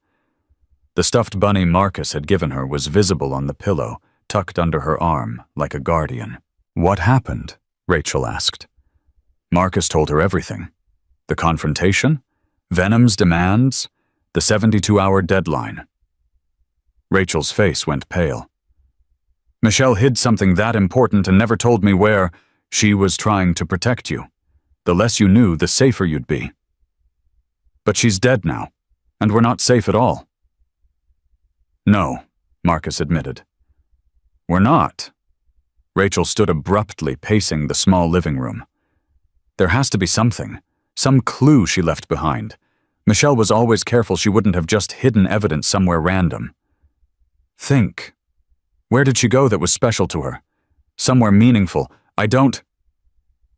The stuffed bunny Marcus had given her was visible on the pillow, tucked under her arm, like a guardian. What happened? Rachel asked. Marcus told her everything. The confrontation, Venom's demands, the 72-hour deadline. Rachel's face went pale. Michelle hid something that important and never told me where. She was trying to protect you. The less you knew, the safer you'd be. But she's dead now, and we're not safe at all. No, Marcus admitted. We're not. Rachel stood abruptly, pacing the small living room. There has to be something, some clue she left behind. Michelle was always careful she wouldn't have just hidden evidence somewhere random. Think. Where did she go that was special to her? Somewhere meaningful. I don't...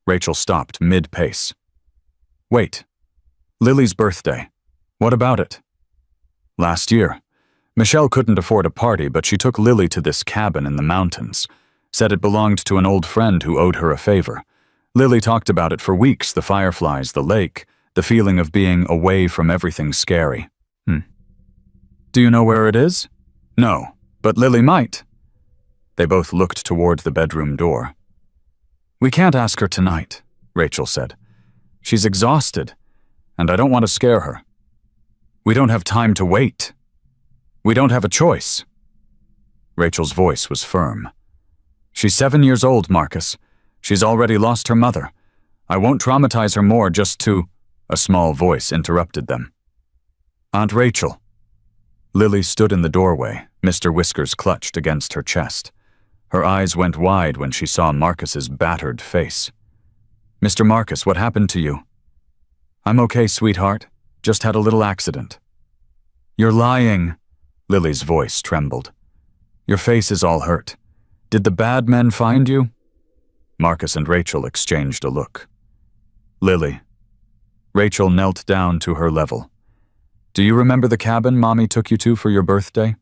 Rachel stopped mid-pace. Wait. Lily's birthday. What about it? Last year. Michelle couldn't afford a party, but she took Lily to this cabin in the mountains. Said it belonged to an old friend who owed her a favor. Lily talked about it for weeks, the fireflies, the lake, the feeling of being away from everything scary. Do you know where it is? No, but Lily might. They both looked toward the bedroom door. We can't ask her tonight, Rachel said. She's exhausted, and I don't want to scare her. We don't have time to wait. We don't have a choice. Rachel's voice was firm. She's 7 years old, Marcus. She's already lost her mother. I won't traumatize her more just to... A small voice interrupted them. Aunt Rachel. Lily stood in the doorway, Mr. Whiskers clutched against her chest. Her eyes went wide when she saw Marcus's battered face. Mr. Marcus, what happened to you? I'm okay, sweetheart. Just had a little accident. You're lying. Lily's voice trembled. Your face is all hurt. Did the bad men find you? Marcus and Rachel exchanged a look. Lily. Rachel knelt down to her level. Do you remember the cabin Mommy took you to for your birthday?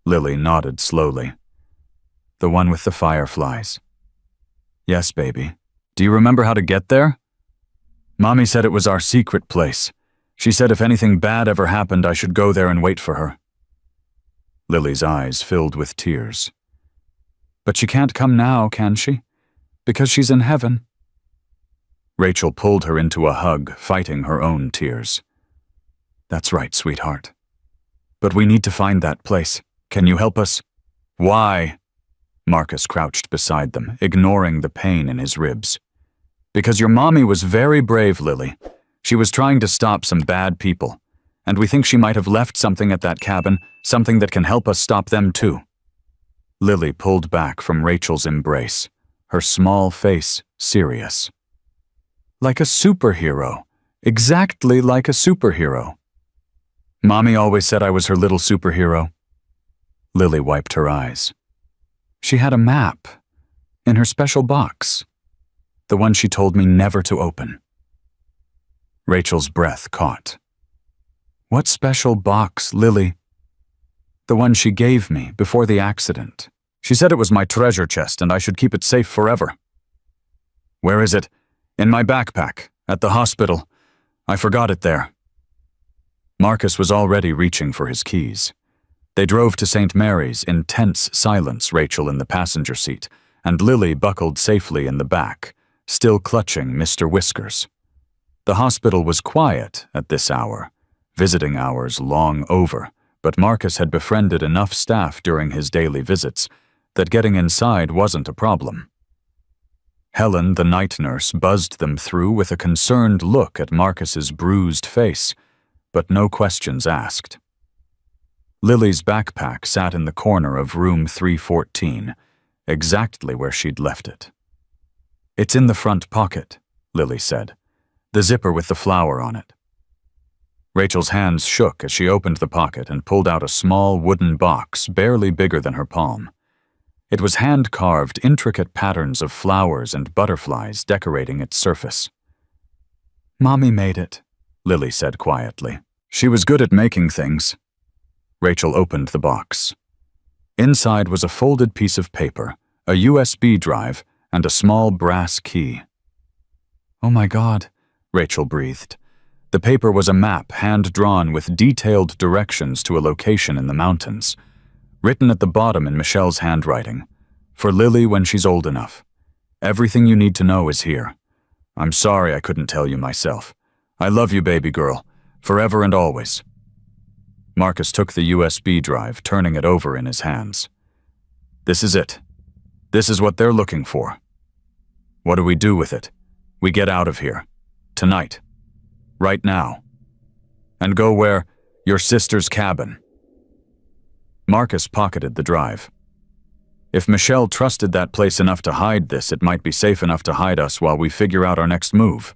Lily nodded slowly. The one with the fireflies. Yes, baby. Do you remember how to get there? Mommy said it was our secret place. She said if anything bad ever happened, I should go there and wait for her. Lily's eyes filled with tears. But she can't come now, can she? Because she's in heaven. Rachel pulled her into a hug, fighting her own tears. That's right, sweetheart. But we need to find that place. Can you help us? Why? Marcus crouched beside them, ignoring the pain in his ribs. Because your mommy was very brave, Lily. She was trying to stop some bad people, and we think she might have left something at that cabin, something that can help us stop them too. Lily pulled back from Rachel's embrace, her small face serious. Like a superhero. Exactly like a superhero. Mommy always said I was her little superhero. Lily wiped her eyes. She had a map in her special box, the one she told me never to open. Rachel's breath caught. What special box, Lily? The one she gave me before the accident. She said it was my treasure chest and I should keep it safe forever. Where is it? In my backpack, at the hospital. I forgot it there. Marcus was already reaching for his keys. They drove to St. Mary's in tense silence, Rachel in the passenger seat, and Lily buckled safely in the back, still clutching Mr. Whiskers. The hospital was quiet at this hour, visiting hours long over, but Marcus had befriended enough staff during his daily visits that getting inside wasn't a problem. Helen, the night nurse, buzzed them through with a concerned look at Marcus's bruised face, but no questions asked. Lily's backpack sat in the corner of room 314, exactly where she'd left it. It's in the front pocket, Lily said, the zipper with the flower on it. Rachel's hands shook as she opened the pocket and pulled out a small wooden box barely bigger than her palm. It was hand-carved, intricate patterns of flowers and butterflies decorating its surface. Mommy made it, Lily said quietly. She was good at making things. Rachel opened the box. Inside was a folded piece of paper, a USB drive, and a small brass key. Oh my God, Rachel breathed. The paper was a map hand-drawn with detailed directions to a location in the mountains, written at the bottom in Michelle's handwriting. For Lily when she's old enough. Everything you need to know is here. I'm sorry I couldn't tell you myself. I love you, baby girl, forever and always. Marcus took the USB drive, turning it over in his hands. This is it. This is what they're looking for. What do we do with it? We get out of here. Tonight. Right now. And go where? Your sister's cabin. Marcus pocketed the drive. If Michelle trusted that place enough to hide this, it might be safe enough to hide us while we figure out our next move.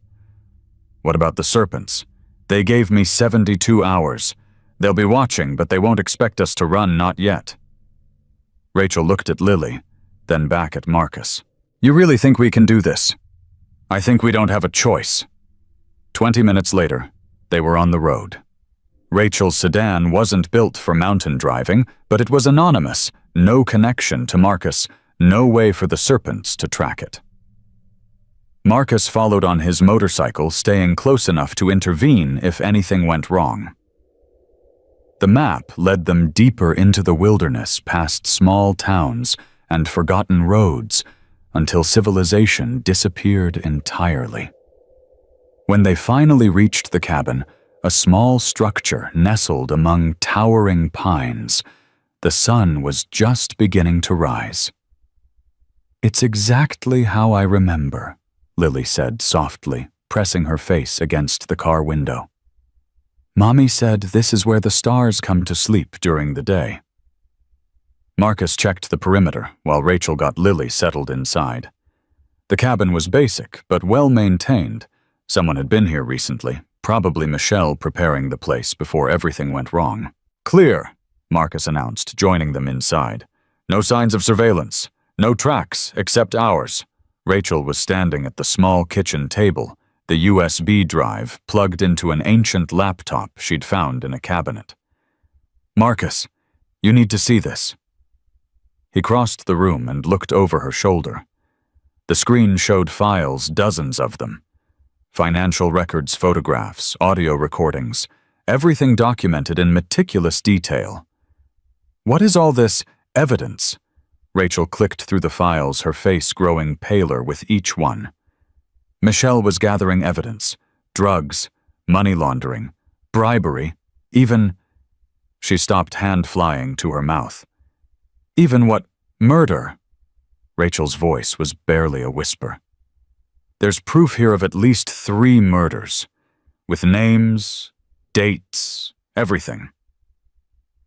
What about the serpents? They gave me 72 hours. They'll be watching, but they won't expect us to run, not yet. Rachel looked at Lily, then back at Marcus. You really think we can do this? I think we don't have a choice. 20 minutes later, they were on the road. Rachel's sedan wasn't built for mountain driving, but it was anonymous, no connection to Marcus, no way for the serpents to track it. Marcus followed on his motorcycle, staying close enough to intervene if anything went wrong. The map led them deeper into the wilderness, past small towns and forgotten roads, until civilization disappeared entirely. When they finally reached the cabin, a small structure nestled among towering pines, the sun was just beginning to rise. It's exactly how I remember, Lily said softly, pressing her face against the car window. Mommy said this is where the stars come to sleep during the day. Marcus checked the perimeter while Rachel got Lily settled inside. The cabin was basic, but well-maintained. Someone had been here recently, probably Michelle preparing the place before everything went wrong. Clear, Marcus announced, joining them inside. No signs of surveillance. No tracks, except ours. Rachel was standing at the small kitchen table, the USB drive plugged into an ancient laptop she'd found in a cabinet. Marcus, you need to see this. He crossed the room and looked over her shoulder. The screen showed files, dozens of them. Financial records, photographs, audio recordings, everything documented in meticulous detail. What is all this evidence? Rachel clicked through the files, her face growing paler with each one. Michelle was gathering evidence. Drugs, money laundering, bribery, even... She stopped, hand flying to her mouth. Even what? Murder? Rachel's voice was barely a whisper. There's proof here of at least 3 murders, with names, dates, everything.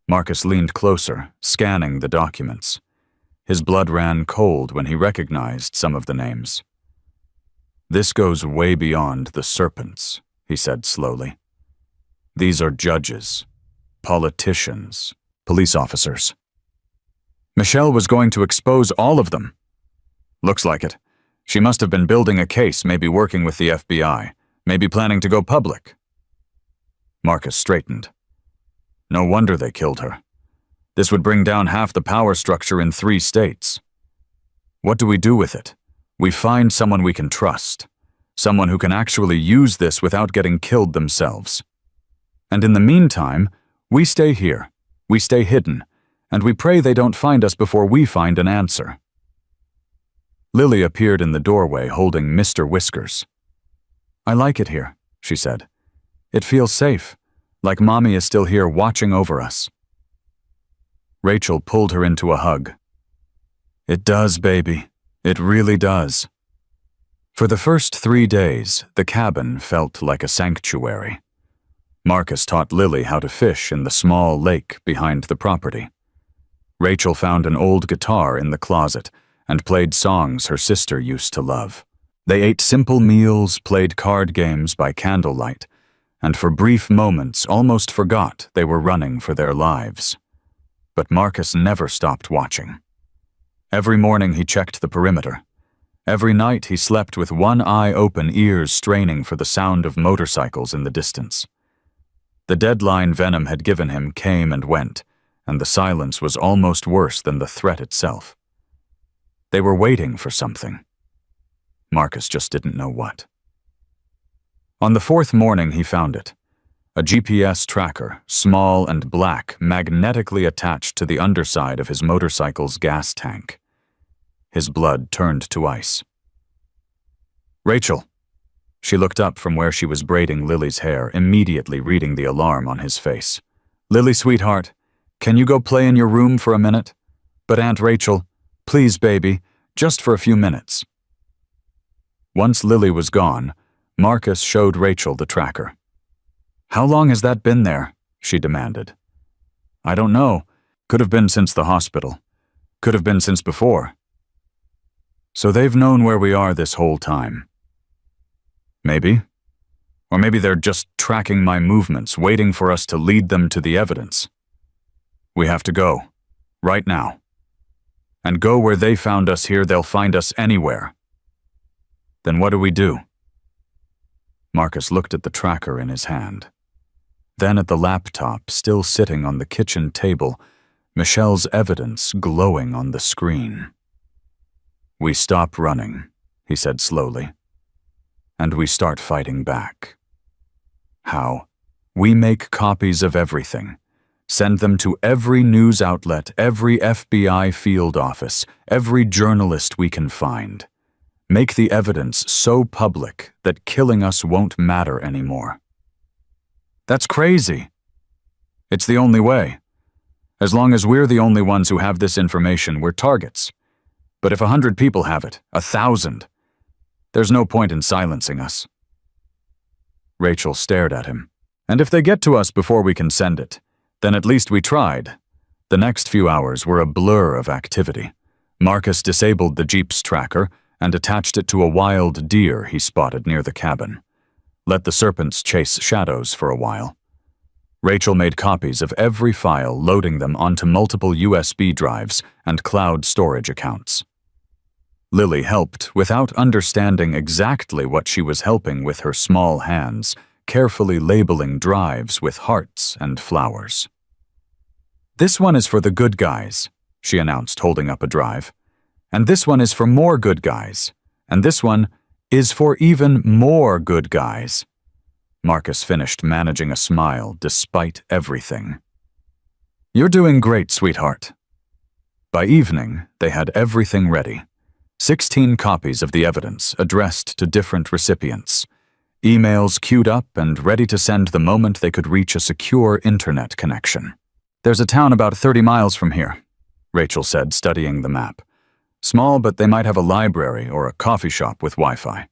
Marcus leaned closer, scanning the documents. His blood ran cold when he recognized some of the names. "This goes way beyond the serpents," he said slowly. "These are judges, politicians, police officers." Michelle was going to expose all of them. Looks like it. She must have been building a case, maybe working with the FBI, maybe planning to go public. Marcus straightened. No wonder they killed her. This would bring down half the power structure in 3 states. What do we do with it? We find someone we can trust, someone who can actually use this without getting killed themselves. And in the meantime, we stay here, we stay hidden, and we pray they don't find us before we find an answer. Lily appeared in the doorway holding Mr. Whiskers. "I like it here," she said. "It feels safe, like Mommy is still here watching over us." Rachel pulled her into a hug. "It does, baby. It really does." For the first 3 days, the cabin felt like a sanctuary. Marcus taught Lily how to fish in the small lake behind the property. Rachel found an old guitar in the closet and played songs her sister used to love. They ate simple meals, played card games by candlelight, and for brief moments almost forgot they were running for their lives. But Marcus never stopped watching. Every morning he checked the perimeter. Every night he slept with one eye open, ears straining for the sound of motorcycles in the distance. The deadline Venom had given him came and went, and the silence was almost worse than the threat itself. They were waiting for something. Marcus just didn't know what. On the 4th morning he found it. A GPS tracker, small and black, magnetically attached to the underside of his motorcycle's gas tank. His blood turned to ice. "Rachel." She looked up from where she was braiding Lily's hair, immediately reading the alarm on his face. "Lily, sweetheart, can you go play in your room for a minute? But Aunt Rachel, please, baby, just for a few minutes." Once Lily was gone, Marcus showed Rachel the tracker. "How long has that been there?" she demanded. "I don't know. Could have been since the hospital. Could have been since before." "So they've known where we are this whole time." "Maybe. Or maybe they're just tracking my movements, waiting for us to lead them to the evidence. We have to go. Right now. And go where they found us here, they'll find us anywhere." "Then what do we do?" Marcus looked at the tracker in his hand. Then at the laptop still sitting on the kitchen table, Michelle's evidence glowing on the screen. "We stop running," he said slowly. "And we start fighting back." "How? We make copies of everything. Send them to every news outlet, every FBI field office, every journalist we can find. Make the evidence so public that killing us won't matter anymore." "That's crazy." "It's the only way. As long as we're the only ones who have this information, we're targets. But if 100 people have it, 1,000, there's no point in silencing us." Rachel stared at him. "And if they get to us before we can send it, then at least we tried." The next few hours were a blur of activity. Marcus disabled the Jeep's tracker and attached it to a wild deer he spotted near the cabin. Let the serpents chase shadows for a while. Rachel made copies of every file, loading them onto multiple USB drives and cloud storage accounts. Lily helped without understanding exactly what she was helping with her small hands, carefully labeling drives with hearts and flowers. "This one is for the good guys," she announced, holding up a drive. "And this one is for more good guys. And this one is for even more good guys." Marcus finished, managing a smile despite everything. "You're doing great, sweetheart." By evening, they had everything ready. 16 copies of the evidence addressed to different recipients. Emails queued up and ready to send the moment they could reach a secure internet connection. "There's a town about 30 miles from here," Rachel said, studying the map. "Small, but they might have a library or a coffee shop with Wi-Fi."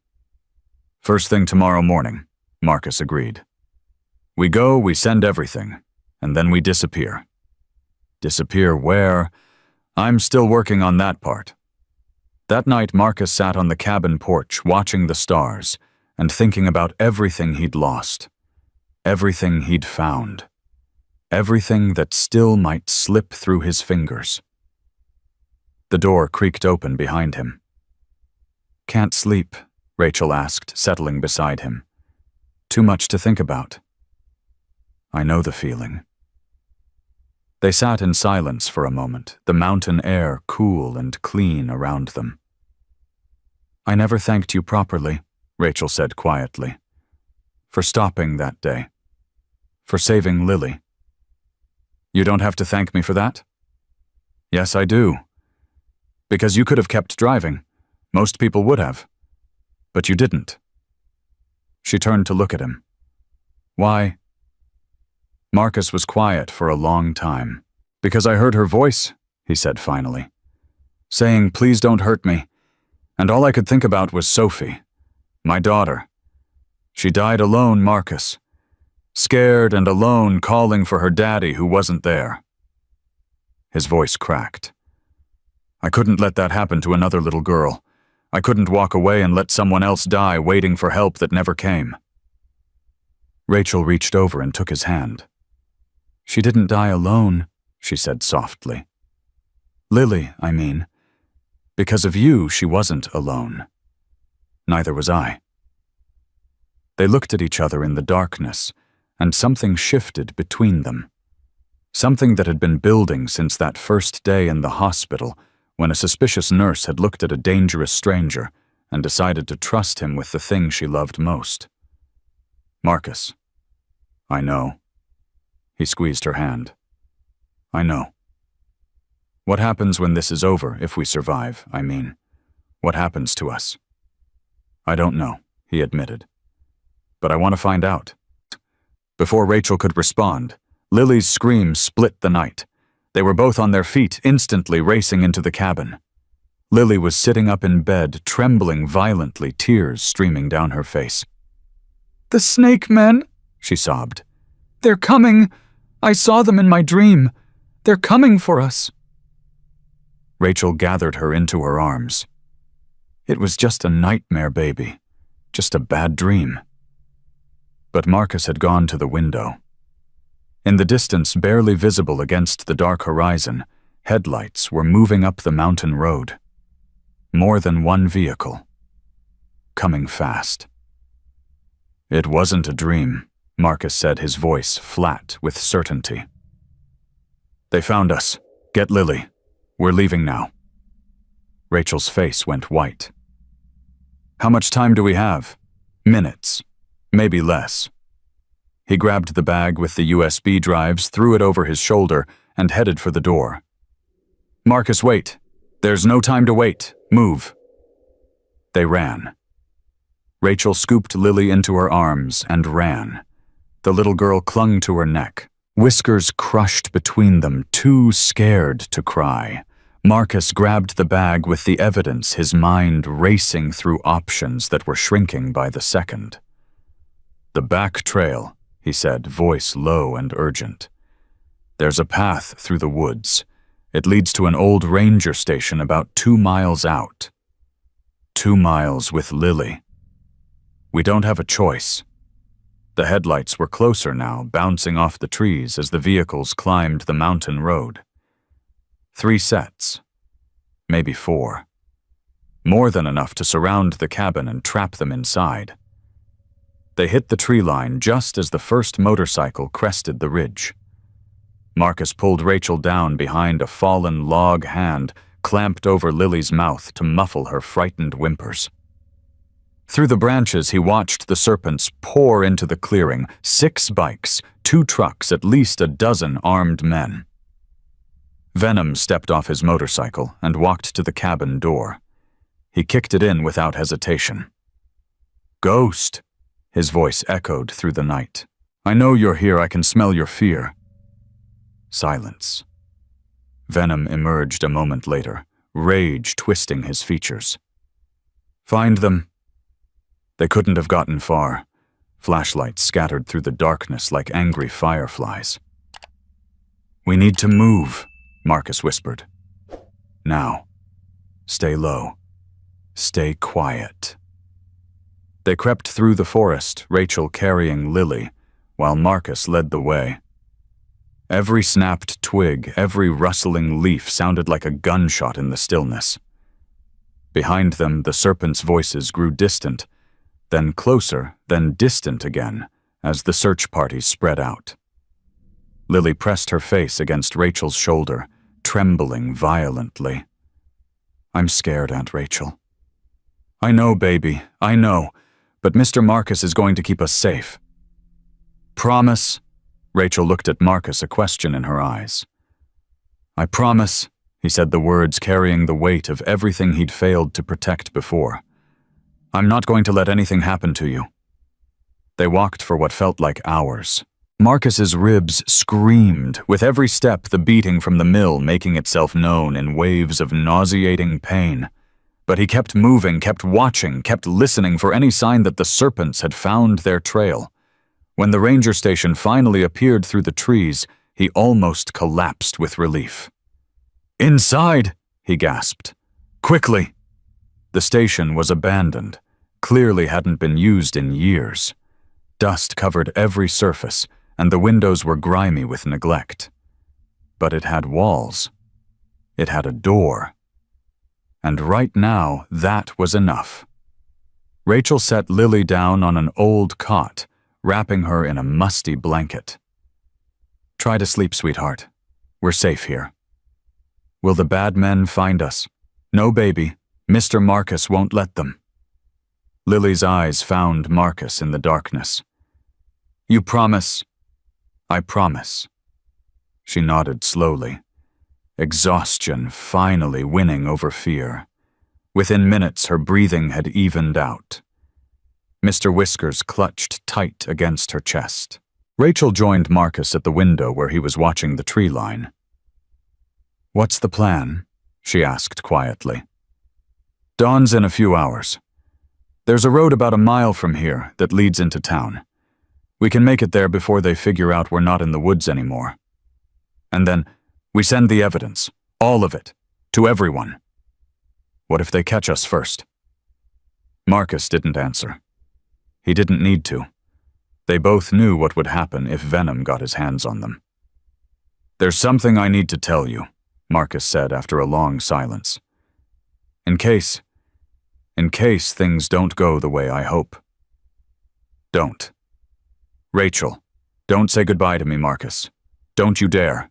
"First thing tomorrow morning," Marcus agreed. "We go, we send everything, and then we disappear." "Disappear where?" I'm still working on that part. That night, Marcus sat on the cabin porch watching the stars and thinking about everything he'd lost, everything he'd found, everything that still might slip through his fingers. The door creaked open behind him. "Can't sleep?" Rachel asked, settling beside him. "Too much to think about." "I know the feeling." They sat in silence for a moment, the mountain air cool and clean around them. "I never thanked you properly," Rachel said quietly. "For stopping that day. For saving Lily." "You don't have to thank me for that?" "Yes, I do. Because you could have kept driving. Most people would have. But you didn't." She turned to look at him. "Why?" Marcus was quiet for a long time. "Because I heard her voice," he said finally, "saying, 'Please don't hurt me.' And all I could think about was Sophie, my daughter. She died alone, Marcus. Scared and alone, calling for her daddy who wasn't there." His voice cracked. "I couldn't let that happen to another little girl. I couldn't walk away and let someone else die waiting for help that never came." Rachel reached over and took his hand. "She didn't die alone," she said softly. "Lily, I mean. Because of you, she wasn't alone. Neither was I." They looked at each other in the darkness, and something shifted between them. Something that had been building since that first day in the hospital when a suspicious nurse had looked at a dangerous stranger and decided to trust him with the thing she loved most. "Marcus, I know." He squeezed her hand. "I know. What happens when this is over, if we survive, I mean? What happens to us?" "I don't know," he admitted. "But I want to find out." Before Rachel could respond, Lily's scream split the night. They were both on their feet, instantly racing into the cabin. Lily was sitting up in bed, trembling violently, tears streaming down her face. "The snake men," she sobbed. "They're coming. I saw them in my dream. They're coming for us." Rachel gathered her into her arms. It was just a nightmare, baby. Just a bad dream. But Marcus had gone to the window. In the distance, barely visible against the dark horizon, headlights were moving up the mountain road. More than one vehicle. Coming fast. "It wasn't a dream," Marcus said, his voice flat with certainty. "They found us. Get Lily. We're leaving now." Rachel's face went white. "How much time do we have?" "Minutes. Maybe less." He grabbed the bag with the USB drives, threw it over his shoulder, and headed for the door. "Marcus, wait. There's no time to wait. Move." They ran. Rachel scooped Lily into her arms and ran. The little girl clung to her neck, whiskers crushed between them, too scared to cry. Marcus grabbed the bag with the evidence, his mind racing through options that were shrinking by the second. "The back trail," he said, voice low and urgent. "There's a path through the woods. It leads to an old ranger station about 2 miles out. 2 miles with Lily. We don't have a choice." The headlights were closer now, bouncing off the trees as the vehicles climbed the mountain road. 3 sets. Maybe 4. More than enough to surround the cabin and trap them inside. They hit the tree line just as the first motorcycle crested the ridge. Marcus pulled Rachel down behind a fallen log hand, clamped over Lily's mouth to muffle her frightened whimpers. Through the branches, he watched the serpents pour into the clearing, 6 bikes, 2 trucks, at least a dozen armed men. Venom stepped off his motorcycle and walked to the cabin door. He kicked it in without hesitation. "Ghost," his voice echoed through the night. "I know you're here. I can smell your fear." Silence. Venom emerged a moment later, rage twisting his features. "Find them." They couldn't have gotten far. Flashlights scattered through the darkness like angry fireflies. "We need to move," Marcus whispered. Now, stay low. Stay quiet. They crept through the forest, Rachel carrying Lily, while Marcus led the way. Every snapped twig, every rustling leaf sounded like a gunshot in the stillness. Behind them, the serpents' voices grew distant, then closer, then distant again, as the search parties spread out. Lily pressed her face against Rachel's shoulder, trembling violently. "I'm scared, Aunt Rachel." "I know, baby, I know, but Mr. Marcus is going to keep us safe." "Promise?" Rachel looked at Marcus, a question in her eyes. "I promise," he said, the words carrying the weight of everything he'd failed to protect before. "I'm not going to let anything happen to you." They walked for what felt like hours. Marcus's ribs screamed, with every step the beating from the mill making itself known in waves of nauseating pain. But he kept moving, kept watching, kept listening for any sign that the serpents had found their trail. When the ranger station finally appeared through the trees, he almost collapsed with relief. "Inside!" he gasped. "Quickly!" The station was abandoned, clearly hadn't been used in years. Dust covered every surface, and the windows were grimy with neglect. But it had walls. It had a door. And right now, that was enough. Rachel set Lily down on an old cot, wrapping her in a musty blanket. "Try to sleep, sweetheart. We're safe here." "Will the bad men find us?" "No, baby. Mr. Marcus won't let them." Lily's eyes found Marcus in the darkness. "You promise?" "I promise." She nodded slowly, exhaustion finally winning over fear. Within minutes, her breathing had evened out. Mr. Whiskers clutched tight against her chest. Rachel joined Marcus at the window where he was watching the tree line. "What's the plan?" she asked quietly. "Dawn's in a few hours. There's a road about a mile from here that leads into town. We can make it there before they figure out we're not in the woods anymore. And then we send the evidence, all of it, to everyone. What if they catch us first?" Marcus didn't answer. He didn't need to. They both knew what would happen if Venom got his hands on them. "There's something I need to tell you," Marcus said after a long silence. In case things don't go the way I hope." "Don't." "Rachel, don't say goodbye to me, Marcus. Don't you dare."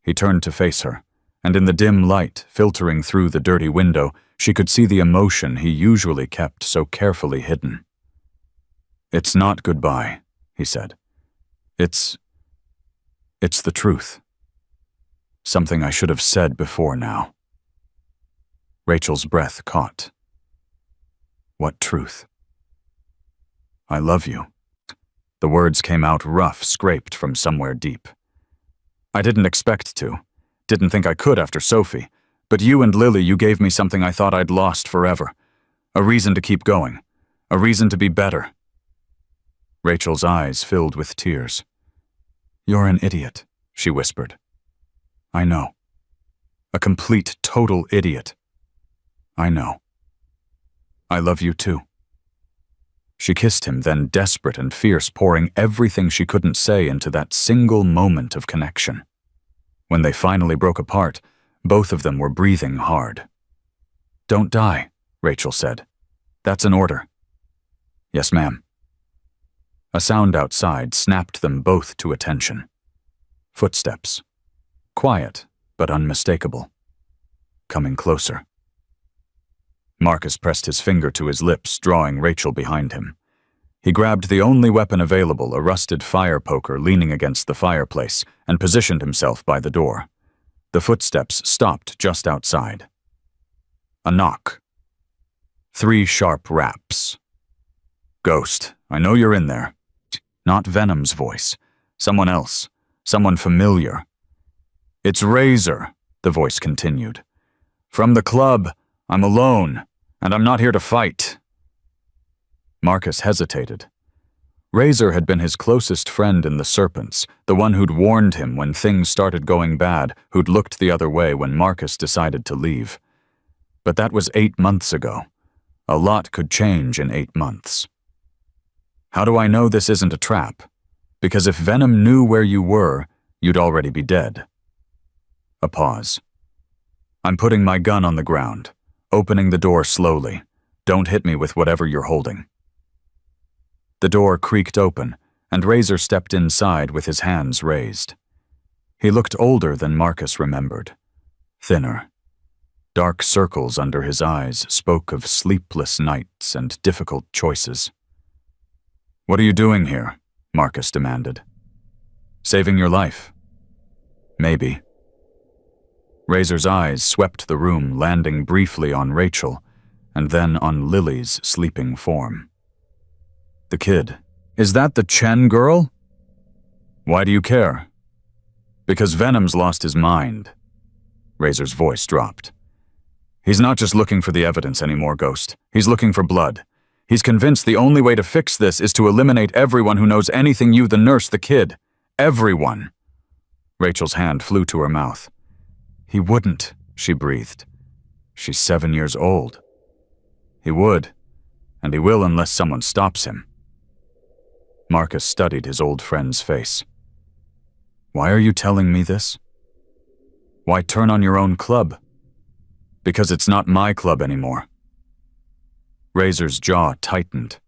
He turned to face her, and in the dim light filtering through the dirty window, she could see the emotion he usually kept so carefully hidden. "It's not goodbye," he said. It's the truth. Something I should have said before now." Rachel's breath caught. "What truth?" "I love you." The words came out rough, scraped from somewhere deep. "I didn't expect to. Didn't think I could after Sophie. But you and Lily, you gave me something I thought I'd lost forever. A reason to keep going. A reason to be better." Rachel's eyes filled with tears. "You're an idiot," she whispered. "I know. A complete, total idiot. I know. I love you too." She kissed him, then desperate and fierce, pouring everything she couldn't say into that single moment of connection. When they finally broke apart, both of them were breathing hard. "Don't die," Rachel said. "That's an order." "Yes, ma'am." A sound outside snapped them both to attention. Footsteps. Quiet, but unmistakable. Coming closer. Marcus pressed his finger to his lips, drawing Rachel behind him. He grabbed the only weapon available, a rusted fire poker leaning against the fireplace, and positioned himself by the door. The footsteps stopped just outside. A knock. 3 sharp raps. "Ghost, I know you're in there." Not Venom's voice. Someone else. Someone familiar. "It's Razor," the voice continued. "From the club. I'm alone, and I'm not here to fight." Marcus hesitated. Razor had been his closest friend in the Serpents, the one who'd warned him when things started going bad, who'd looked the other way when Marcus decided to leave. But that was 8 months ago. A lot could change in 8 months. How do I know this isn't a trap? Because if Venom knew where you were, you'd already be dead. A pause. I'm putting my gun on the ground, opening the door slowly. Don't hit me with whatever you're holding. The door creaked open, and Razor stepped inside with his hands raised. He looked older than Marcus remembered. Thinner. Dark circles under his eyes spoke of sleepless nights and difficult choices. "What are you doing here?" Marcus demanded. "Saving your life." "Maybe." Razor's eyes swept the room, landing briefly on Rachel, and then on Lily's sleeping form. "The kid. Is that the Chen girl?" "Why do you care?" "Because Venom's lost his mind." Razor's voice dropped. "He's not just looking for the evidence anymore, Ghost. He's looking for blood. He's convinced the only way to fix this is to eliminate everyone who knows anything you, the nurse, the kid. Everyone." Rachel's hand flew to her mouth. "He wouldn't," she breathed. "She's 7 years old." "He would, and he will unless someone stops him." Marcus studied his old friend's face. "Why are you telling me this? Why turn on your own club?" "Because it's not my club anymore." Razor's jaw tightened.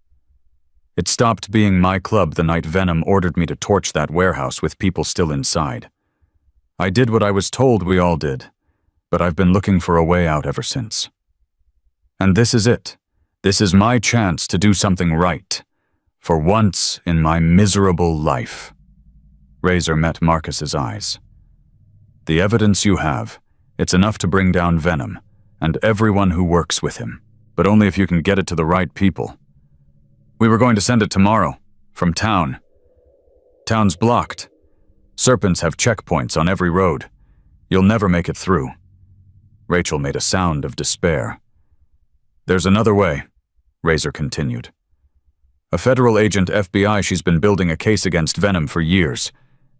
"It stopped being my club the night Venom ordered me to torch that warehouse with people still inside. I did what I was told we all did, but I've been looking for a way out ever since. And this is it. This is my chance to do something right. For once in my miserable life." Razor met Marcus's eyes. "The evidence you have, it's enough to bring down Venom, and everyone who works with him, but only if you can get it to the right people. We were going to send it tomorrow, from town. Town's blocked. Serpents have checkpoints on every road. You'll never make it through." Rachel made a sound of despair. "There's another way," Razor continued. "A federal agent, FBI, she's been building a case against Venom for years.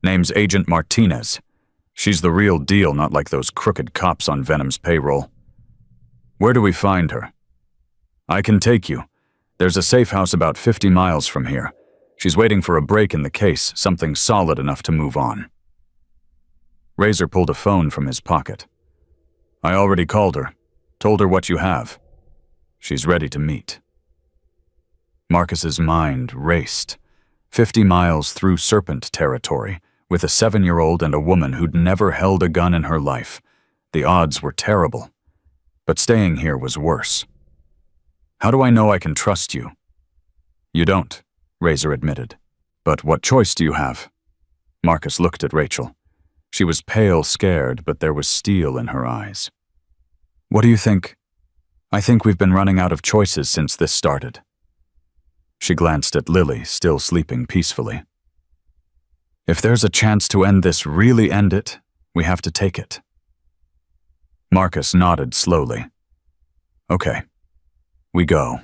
Name's Agent Martinez. She's the real deal, not like those crooked cops on Venom's payroll." "Where do we find her?" "I can take you. There's a safe house about 50 miles from here. She's waiting for a break in the case, something solid enough to move on." Razor pulled a phone from his pocket. "I already called her. Told her what you have. She's ready to meet." Marcus's mind raced. 50 miles through Serpent territory, with a 7-year-old and a woman who'd never held a gun in her life. The odds were terrible. But staying here was worse. "How do I know I can trust you?" "You don't," Razor admitted. "But what choice do you have?" Marcus looked at Rachel. She was pale, scared, but there was steel in her eyes. "What do you think?" "I think we've been running out of choices since this started." She glanced at Lily, still sleeping peacefully. "If there's a chance to end this, really end it, we have to take it." Marcus nodded slowly. "Okay, we go."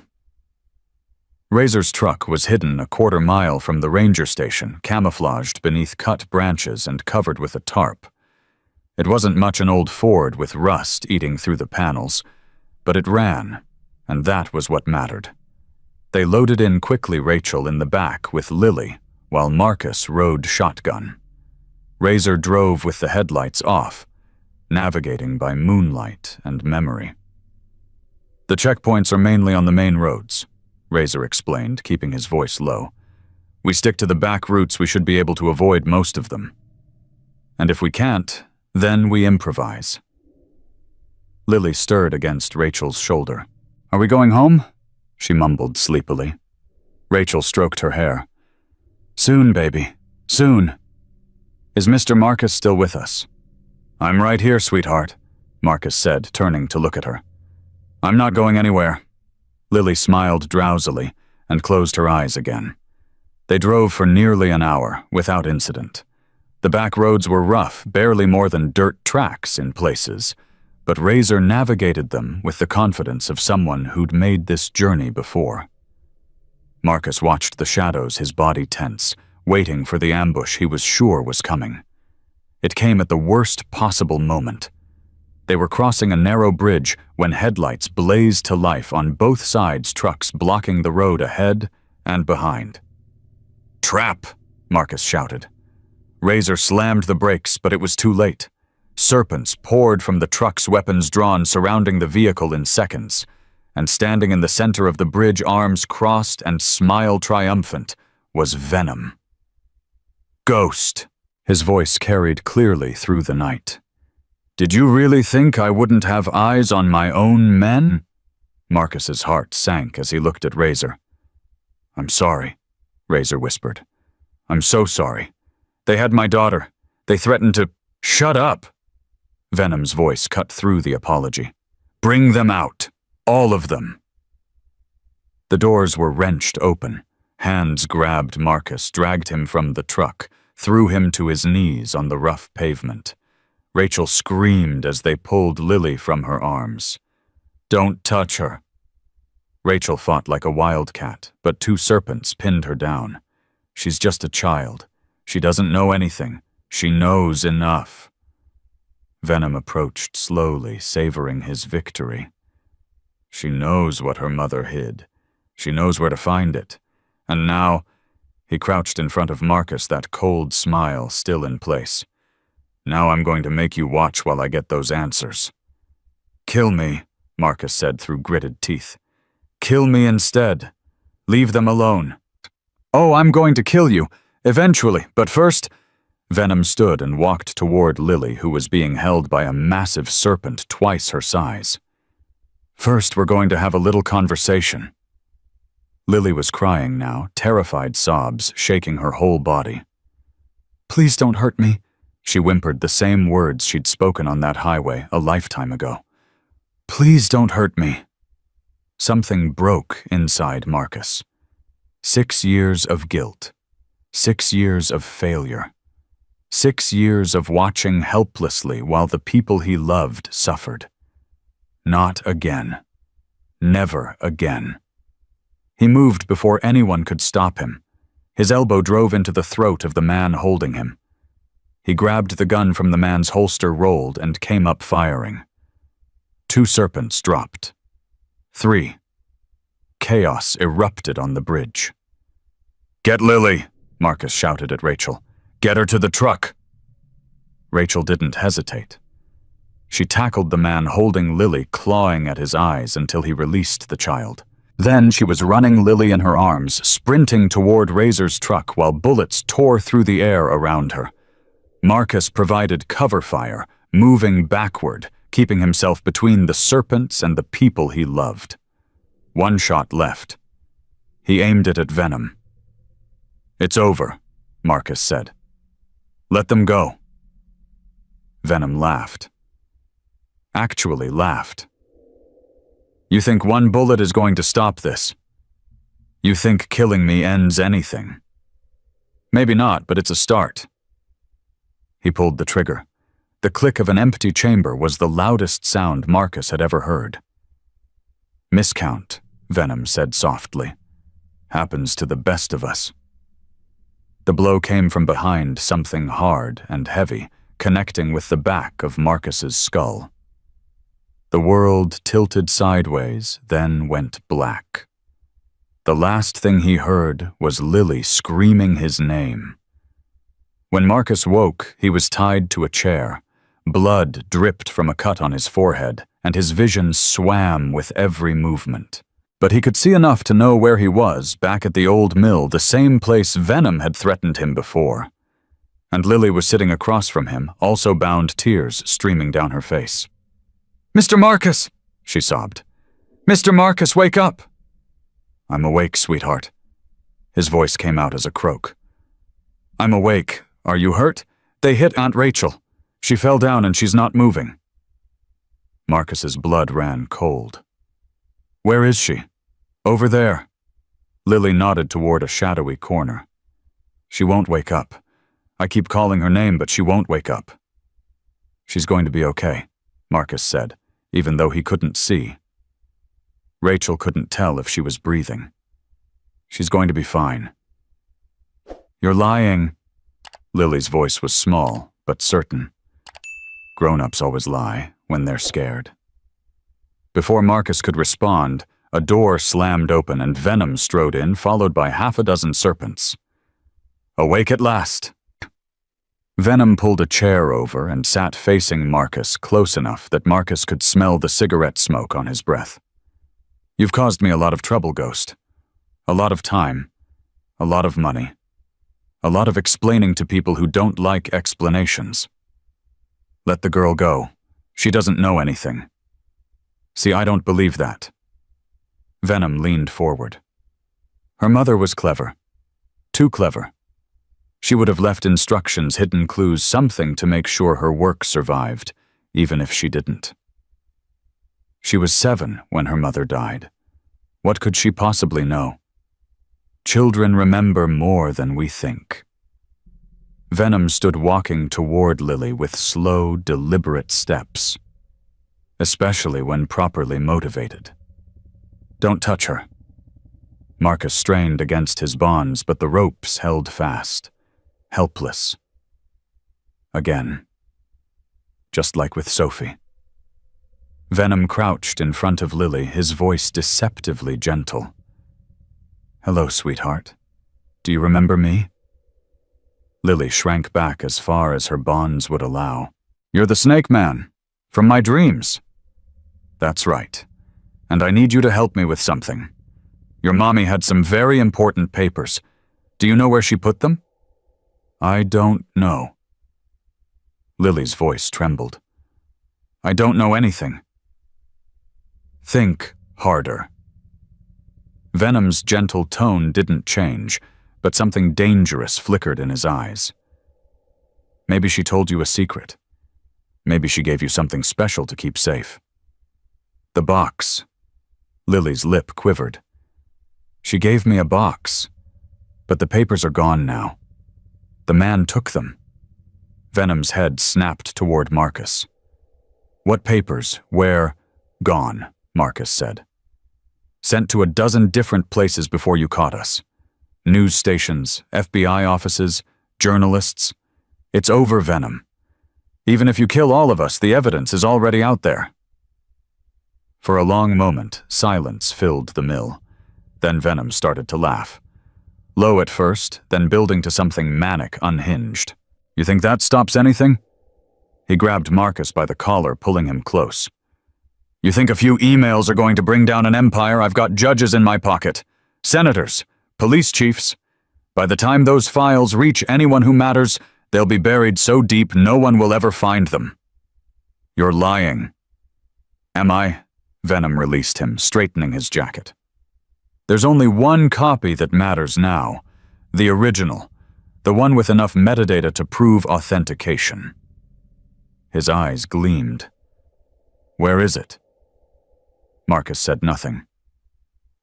Razor's truck was hidden a quarter mile from the ranger station, camouflaged beneath cut branches and covered with a tarp. It wasn't much an old Ford with rust eating through the panels, but it ran, and that was what mattered. They loaded in quickly Rachel in the back with Lily, while Marcus rode shotgun. Razor drove with the headlights off, navigating by moonlight and memory. "The checkpoints are mainly on the main roads," Razor explained, keeping his voice low. "We stick to the back routes, we should be able to avoid most of them. And if we can't, then we improvise." Lily stirred against Rachel's shoulder. "Are we going home?" she mumbled sleepily. Rachel stroked her hair. "Soon, baby. Soon." "Is Mr. Marcus still with us?" "I'm right here, sweetheart," Marcus said, turning to look at her. "I'm not going anywhere." Lily smiled drowsily and closed her eyes again. They drove for nearly an hour, without incident. The back roads were rough, barely more than dirt tracks in places, but Razor navigated them with the confidence of someone who'd made this journey before. Marcus watched the shadows, his body tense, waiting for the ambush he was sure was coming. It came at the worst possible moment. They were crossing a narrow bridge when headlights blazed to life on both sides, trucks blocking the road ahead and behind. "Trap!" Marcus shouted. Razor slammed the brakes, but it was too late. Serpents poured from the trucks, weapons drawn, surrounding the vehicle in seconds. And standing in the center of the bridge, arms crossed and smile triumphant, was Venom. "Ghost!" His voice carried clearly through the night. "Did you really think I wouldn't have eyes on my own men?" Marcus's heart sank as he looked at Razor. "I'm sorry," Razor whispered. "I'm so sorry. They had my daughter. They threatened to—" "Shut up!" Venom's voice cut through the apology. "Bring them out. All of them." The doors were wrenched open. Hands grabbed Marcus, dragged him from the truck, threw him to his knees on the rough pavement. Rachel screamed as they pulled Lily from her arms. "Don't touch her." Rachel fought like a wildcat, but two serpents pinned her down. "She's just a child. She doesn't know anything. She knows enough." Venom approached slowly, savoring his victory. "She knows what her mother hid. She knows where to find it. And now—" He crouched in front of Marcus, that cold smile still in place. "Now I'm going to make you watch while I get those answers." "Kill me," Marcus said through gritted teeth. "Kill me instead. Leave them alone." "Oh, I'm going to kill you. Eventually, but first—" Venom stood and walked toward Lily, who was being held by a massive serpent twice her size. "First, we're going to have a little conversation." Lily was crying now, terrified sobs shaking her whole body. "Please don't hurt me," she whimpered, the same words she'd spoken on that highway a lifetime ago. "Please don't hurt me." Something broke inside Marcus. 6 years of guilt. 6 years of failure. 6 years of watching helplessly while the people he loved suffered. Not again. Never again. He moved before anyone could stop him. His elbow drove into the throat of the man holding him. He grabbed the gun from the man's holster, rolled, and came up firing. 2 serpents dropped. 3. Chaos erupted on the bridge. "Get Lily," Marcus shouted at Rachel. "Get her to the truck." Rachel didn't hesitate. She tackled the man holding Lily, clawing at his eyes until he released the child. Then she was running Lily in her arms, sprinting toward Razor's truck while bullets tore through the air around her. Marcus provided cover fire, moving backward, keeping himself between the serpents and the people he loved. 1 shot left. He aimed it at Venom. "It's over," Marcus said. "Let them go." Venom laughed. Actually laughed. "You think 1 bullet is going to stop this? You think killing me ends anything? Maybe not, but it's a start." He pulled the trigger. The click of an empty chamber was the loudest sound Marcus had ever heard. "Miscount," Venom said softly. "Happens to the best of us." The blow came from behind, something hard and heavy, connecting with the back of Marcus's skull. The world tilted sideways, then went black. The last thing he heard was Lily screaming his name. When Marcus woke, he was tied to a chair. Blood dripped from a cut on his forehead, and his vision swam with every movement. But he could see enough to know where he was, back at the old mill, the same place Venom had threatened him before. And Lily was sitting across from him, also bound, tears streaming down her face. "Mr. Marcus!" she sobbed. "Mr. Marcus, wake up!" "I'm awake, sweetheart." His voice came out as a croak. "I'm awake. Are you hurt? They hit Aunt Rachel. She fell down and she's not moving." Marcus's blood ran cold. "Where is she?" "Over there." Lily nodded toward a shadowy corner. "She won't wake up. I keep calling her name, but she won't wake up." "She's going to be okay," Marcus said, even though he couldn't see. Rachel couldn't tell if she was breathing. She's going to be fine. You're lying. Lily's voice was small, but certain. Grown-ups always lie when they're scared. Before Marcus could respond, a door slammed open and Venom strode in, followed by half a dozen serpents. Awake at last. Venom pulled a chair over and sat facing Marcus close enough that Marcus could smell the cigarette smoke on his breath. You've caused me a lot of trouble, Ghost. A lot of time. A lot of money. A lot of explaining to people who don't like explanations. Let the girl go. She doesn't know anything. See, I don't believe that. Venom leaned forward. Her mother was clever. Too clever. She would have left instructions, hidden clues, something to make sure her work survived, even if she didn't. She was 7 when her mother died. What could she possibly know? Children remember more than we think. Venom stood walking toward Lily with slow, deliberate steps, especially when properly motivated. Don't touch her. Marcus strained against his bonds, but the ropes held fast, helpless. Again. Just like with Sophie. Venom crouched in front of Lily, his voice deceptively gentle. Hello, sweetheart. Do you remember me? Lily shrank back as far as her bonds would allow. You're the Snake Man, from my dreams. That's right. And I need you to help me with something. Your mommy had some very important papers. Do you know where she put them? I don't know. Lily's voice trembled. I don't know anything. Think harder. Venom's gentle tone didn't change, but something dangerous flickered in his eyes. Maybe she told you a secret. Maybe she gave you something special to keep safe. The box. Lily's lip quivered. She gave me a box, but the papers are gone now. The man took them. Venom's head snapped toward Marcus. What papers? Where? Gone, Marcus said. Sent to a dozen different places before you caught us. News stations, FBI offices, journalists. It's over, Venom. Even if you kill all of us, the evidence is already out there. For a long moment, silence filled the mill. Then Venom started to laugh. Low at first, then building to something manic, unhinged. You think that stops anything? He grabbed Marcus by the collar, pulling him close. You think a few emails are going to bring down an empire? I've got judges in my pocket. Senators, police chiefs. By the time those files reach anyone who matters, they'll be buried so deep no one will ever find them. You're lying. Am I? Venom released him, straightening his jacket. There's only one copy that matters now. The original. The one with enough metadata to prove authentication. His eyes gleamed. Where is it? Marcus said nothing.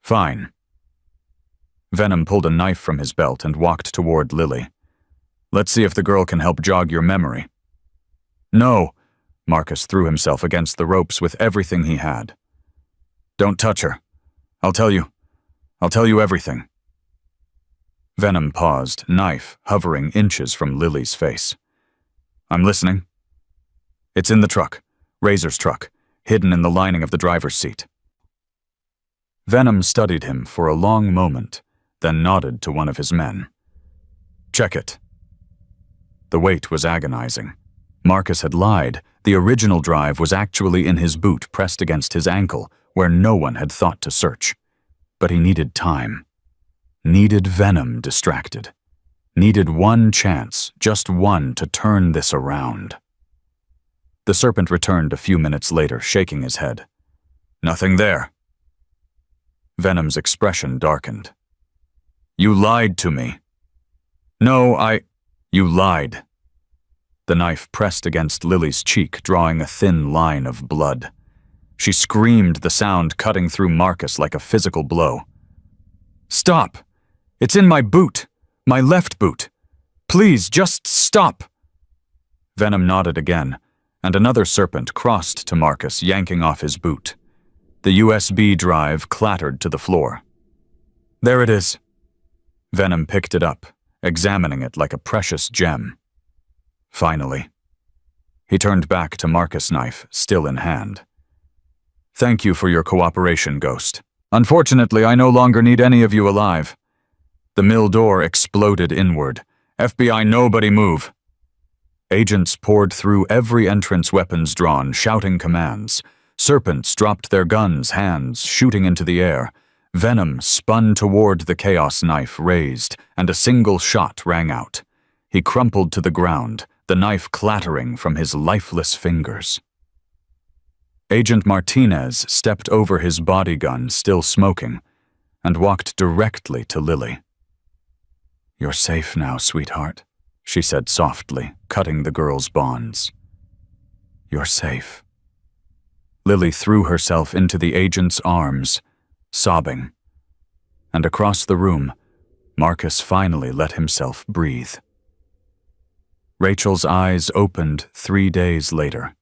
Fine. Venom pulled a knife from his belt and walked toward Lily. Let's see if the girl can help jog your memory. No. Marcus threw himself against the ropes with everything he had. Don't touch her. I'll tell you everything. Venom paused, knife hovering inches from Lily's face. I'm listening. It's in the truck. Razor's truck, hidden in the lining of the driver's seat. Venom studied him for a long moment, then nodded to one of his men. Check it. The weight was agonizing. Marcus had lied. The original drive was actually in his boot, pressed against his ankle, where no one had thought to search. But he needed time. Needed Venom distracted. Needed one chance, just one, to turn this around. The serpent returned a few minutes later, shaking his head. Nothing there. Venom's expression darkened. You lied to me. No, You lied. The knife pressed against Lily's cheek, drawing a thin line of blood. She screamed, the sound cutting through Marcus like a physical blow. Stop! It's in my boot! My left boot! Please, just stop! Venom nodded again, and another serpent crossed to Marcus, yanking off his boot. The USB drive clattered to the floor. There it is. Venom picked it up, examining it like a precious gem. Finally. He turned back to Marcus' knife, still in hand. Thank you for your cooperation, Ghost. Unfortunately, I no longer need any of you alive. The mill door exploded inward. FBI, nobody move. Agents poured through every entrance, weapons drawn, shouting commands. Serpents dropped their guns, hands shooting into the air. Venom spun toward the chaos knife raised, and a single shot rang out. He crumpled to the ground, the knife clattering from his lifeless fingers. Agent Martinez stepped over his body gun, still smoking, and walked directly to Lily. You're safe now, sweetheart, she said softly, cutting the girl's bonds. You're safe. Lily threw herself into the agent's arms, sobbing. And across the room, Marcus finally let himself breathe. Rachel's eyes opened 3 days later.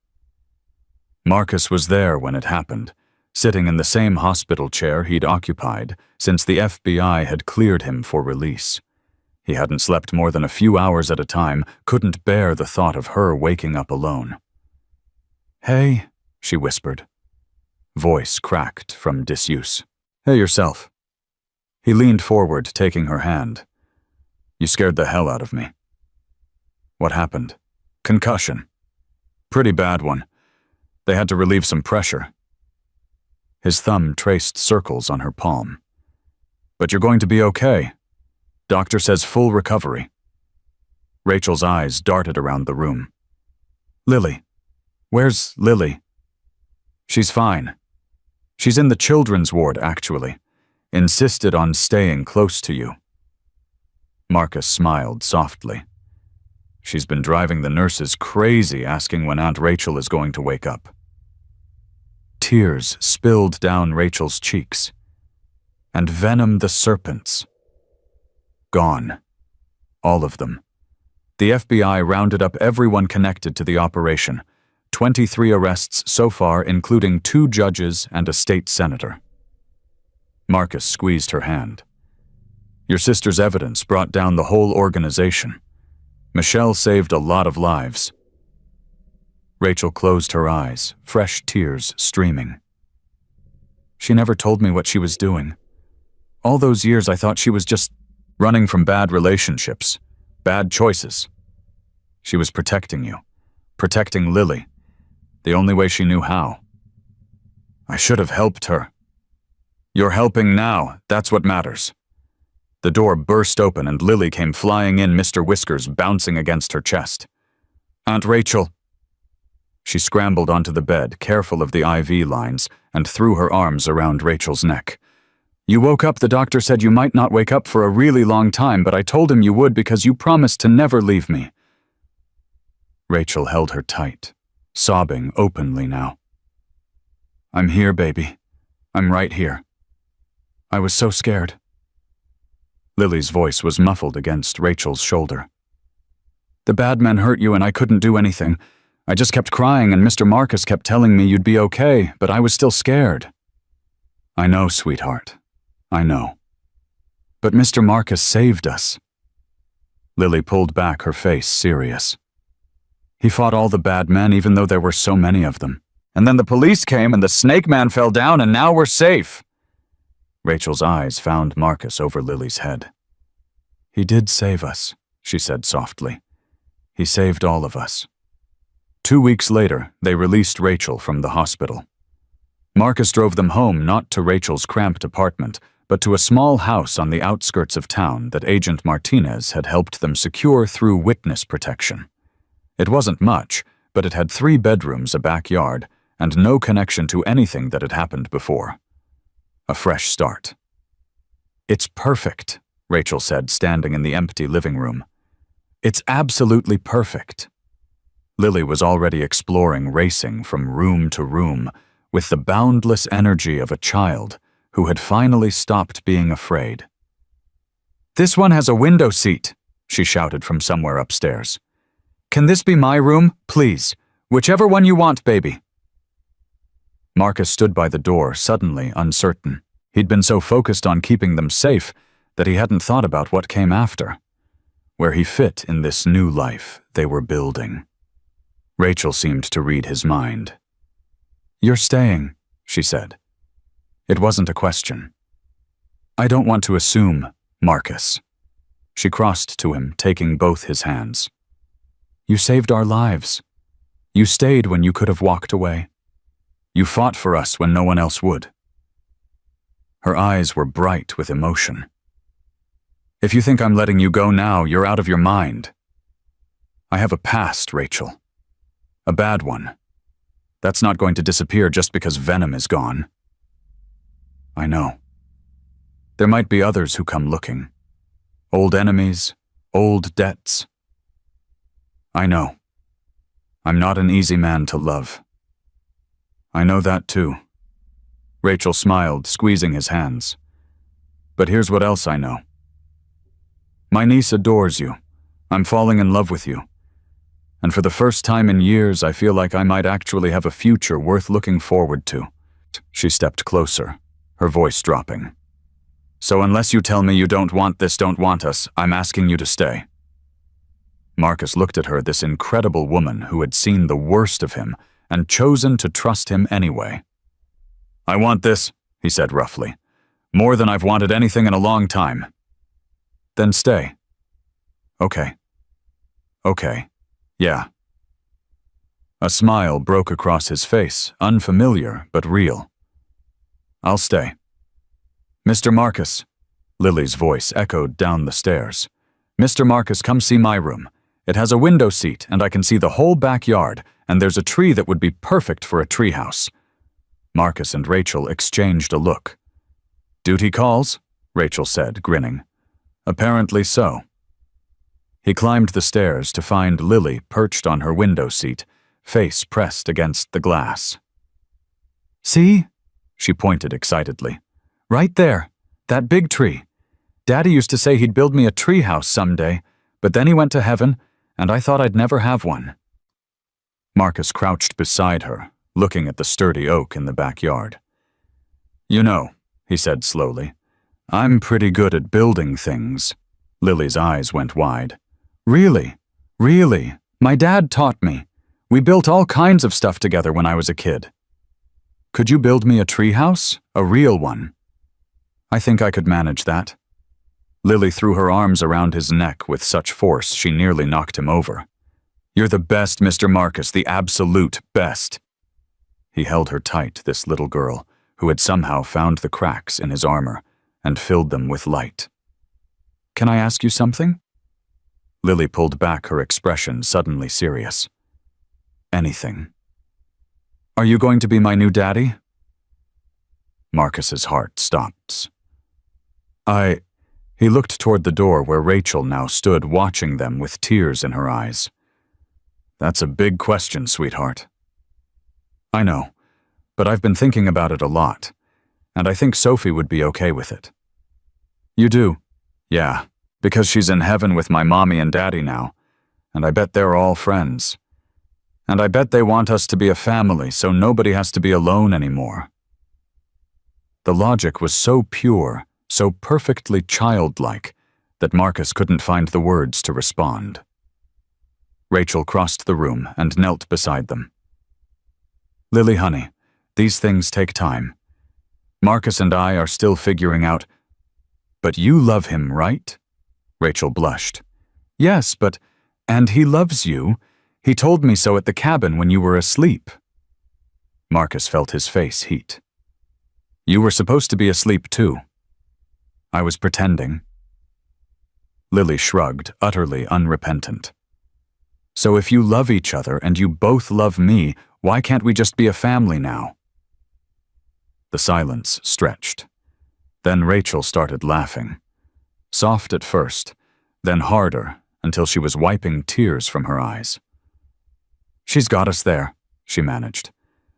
Marcus was there when it happened, sitting in the same hospital chair he'd occupied since the FBI had cleared him for release. He hadn't slept more than a few hours at a time, couldn't bear the thought of her waking up alone. Hey, she whispered. Voice cracked from disuse. Hey yourself. He leaned forward, taking her hand. You scared the hell out of me. What happened? Concussion. Pretty bad one. They had to relieve some pressure. His thumb traced circles on her palm. But you're going to be okay. Doctor says full recovery. Rachel's eyes darted around the room. Lily. Where's Lily? She's fine. She's in the children's ward, actually. Insisted on staying close to you. Marcus smiled softly. She's been driving the nurses crazy, asking when Aunt Rachel is going to wake up. Tears spilled down Rachel's cheeks. And Venom the serpents. Gone. All of them. The FBI rounded up everyone connected to the operation. 23 arrests so far, including 2 judges and a state senator. Marcus squeezed her hand. Your sister's evidence brought down the whole organization. Michelle saved a lot of lives. Rachel closed her eyes, fresh tears streaming. She never told me what she was doing. All those years I thought she was just running from bad relationships, bad choices. She was protecting you, protecting Lily, the only way she knew how. I should have helped her. You're helping now, that's what matters. The door burst open and Lily came flying in, Mr. Whiskers bouncing against her chest. Aunt Rachel. She scrambled onto the bed, careful of the IV lines, and threw her arms around Rachel's neck. You woke up, the doctor said you might not wake up for a really long time, but I told him you would because you promised to never leave me. Rachel held her tight, sobbing openly now. I'm here, baby. I'm right here. I was so scared. Lily's voice was muffled against Rachel's shoulder. The bad men hurt you and I couldn't do anything. I just kept crying and Mr. Marcus kept telling me you'd be okay, but I was still scared. I know, sweetheart. I know. But Mr. Marcus saved us. Lily pulled back, her face serious. He fought all the bad men even though there were so many of them. And then the police came and the snake man fell down and now we're safe. Rachel's eyes found Marcus over Lily's head. He did save us, she said softly. He saved all of us. 2 weeks later, they released Rachel from the hospital. Marcus drove them home not to Rachel's cramped apartment, but to a small house on the outskirts of town that Agent Martinez had helped them secure through witness protection. It wasn't much, but it had 3 bedrooms, a backyard, and no connection to anything that had happened before. A fresh start. It's perfect, Rachel said, standing in the empty living room. It's absolutely perfect. Lily was already exploring, racing from room to room, with the boundless energy of a child who had finally stopped being afraid. This one has a window seat, she shouted from somewhere upstairs. Can this be my room, please? Whichever one you want, baby. Marcus stood by the door, suddenly uncertain. He'd been so focused on keeping them safe that he hadn't thought about what came after, where he fit in this new life they were building. Rachel seemed to read his mind. "You're staying," she said. It wasn't a question. "I don't want to assume, Marcus." She crossed to him, taking both his hands. "You saved our lives. You stayed when you could have walked away. You fought for us when no one else would." Her eyes were bright with emotion. "If you think I'm letting you go now, you're out of your mind. I have a past, Rachel. A bad one. That's not going to disappear just because Venom is gone." "I know. There might be others who come looking. Old enemies, old debts. I know. I'm not an easy man to love." "I know that too." Rachel smiled, squeezing his hands. "But here's what else I know. My niece adores you. I'm falling in love with you. And for the first time in years, I feel like I might actually have a future worth looking forward to." She stepped closer, her voice dropping. "So unless you tell me you don't want this, don't want us, I'm asking you to stay." Marcus looked at her, this incredible woman who had seen the worst of him and chosen to trust him anyway. "I want this," he said roughly. "More than I've wanted anything in a long time." "Then stay." "Okay. Okay. Yeah." A smile broke across his face, unfamiliar but real. "I'll stay." "Mr. Marcus," Lily's voice echoed down the stairs. "Mr. Marcus, come see my room. It has a window seat, and I can see the whole backyard, and there's a tree that would be perfect for a treehouse." Marcus and Rachel exchanged a look. "Duty calls," Rachel said, grinning. "Apparently so." He climbed the stairs to find Lily perched on her window seat, face pressed against the glass. "See?" she pointed excitedly. "Right there, that big tree. Daddy used to say he'd build me a treehouse someday, but then he went to heaven, and I thought I'd never have one." Marcus crouched beside her, looking at the sturdy oak in the backyard. "You know," he said slowly, "I'm pretty good at building things." Lily's eyes went wide. "Really? Really? My dad taught me. We built all kinds of stuff together when I was a kid. Could you build me a treehouse? A real one?" "I think I could manage that." Lily threw her arms around his neck with such force she nearly knocked him over. "You're the best, Mr. Marcus, the absolute best." He held her tight, this little girl, who had somehow found the cracks in his armor and filled them with light. "Can I ask you something?" Lily pulled back, her expression suddenly serious. "Anything." "Are you going to be my new daddy?" Marcus's heart stopped. He looked toward the door where Rachel now stood watching them with tears in her eyes. "That's a big question, sweetheart." "I know, but I've been thinking about it a lot, and I think Sophie would be okay with it." "You do?" "Yeah, because she's in heaven with my mommy and daddy now, and I bet they're all friends. And I bet they want us to be a family so nobody has to be alone anymore." The logic was so pure, so perfectly childlike, that Marcus couldn't find the words to respond. Rachel crossed the room and knelt beside them. "Lily, honey, these things take time. Marcus and I are still figuring out—" "But you love him, right?" Rachel blushed. "Yes, and he loves you. He told me so at the cabin when you were asleep." Marcus felt his face heat. "You were supposed to be asleep too." "I was pretending." Lily shrugged, utterly unrepentant. "So if you love each other and you both love me, why can't we just be a family now?" The silence stretched. Then Rachel started laughing. Soft at first, then harder, until she was wiping tears from her eyes. "She's got us there," she managed.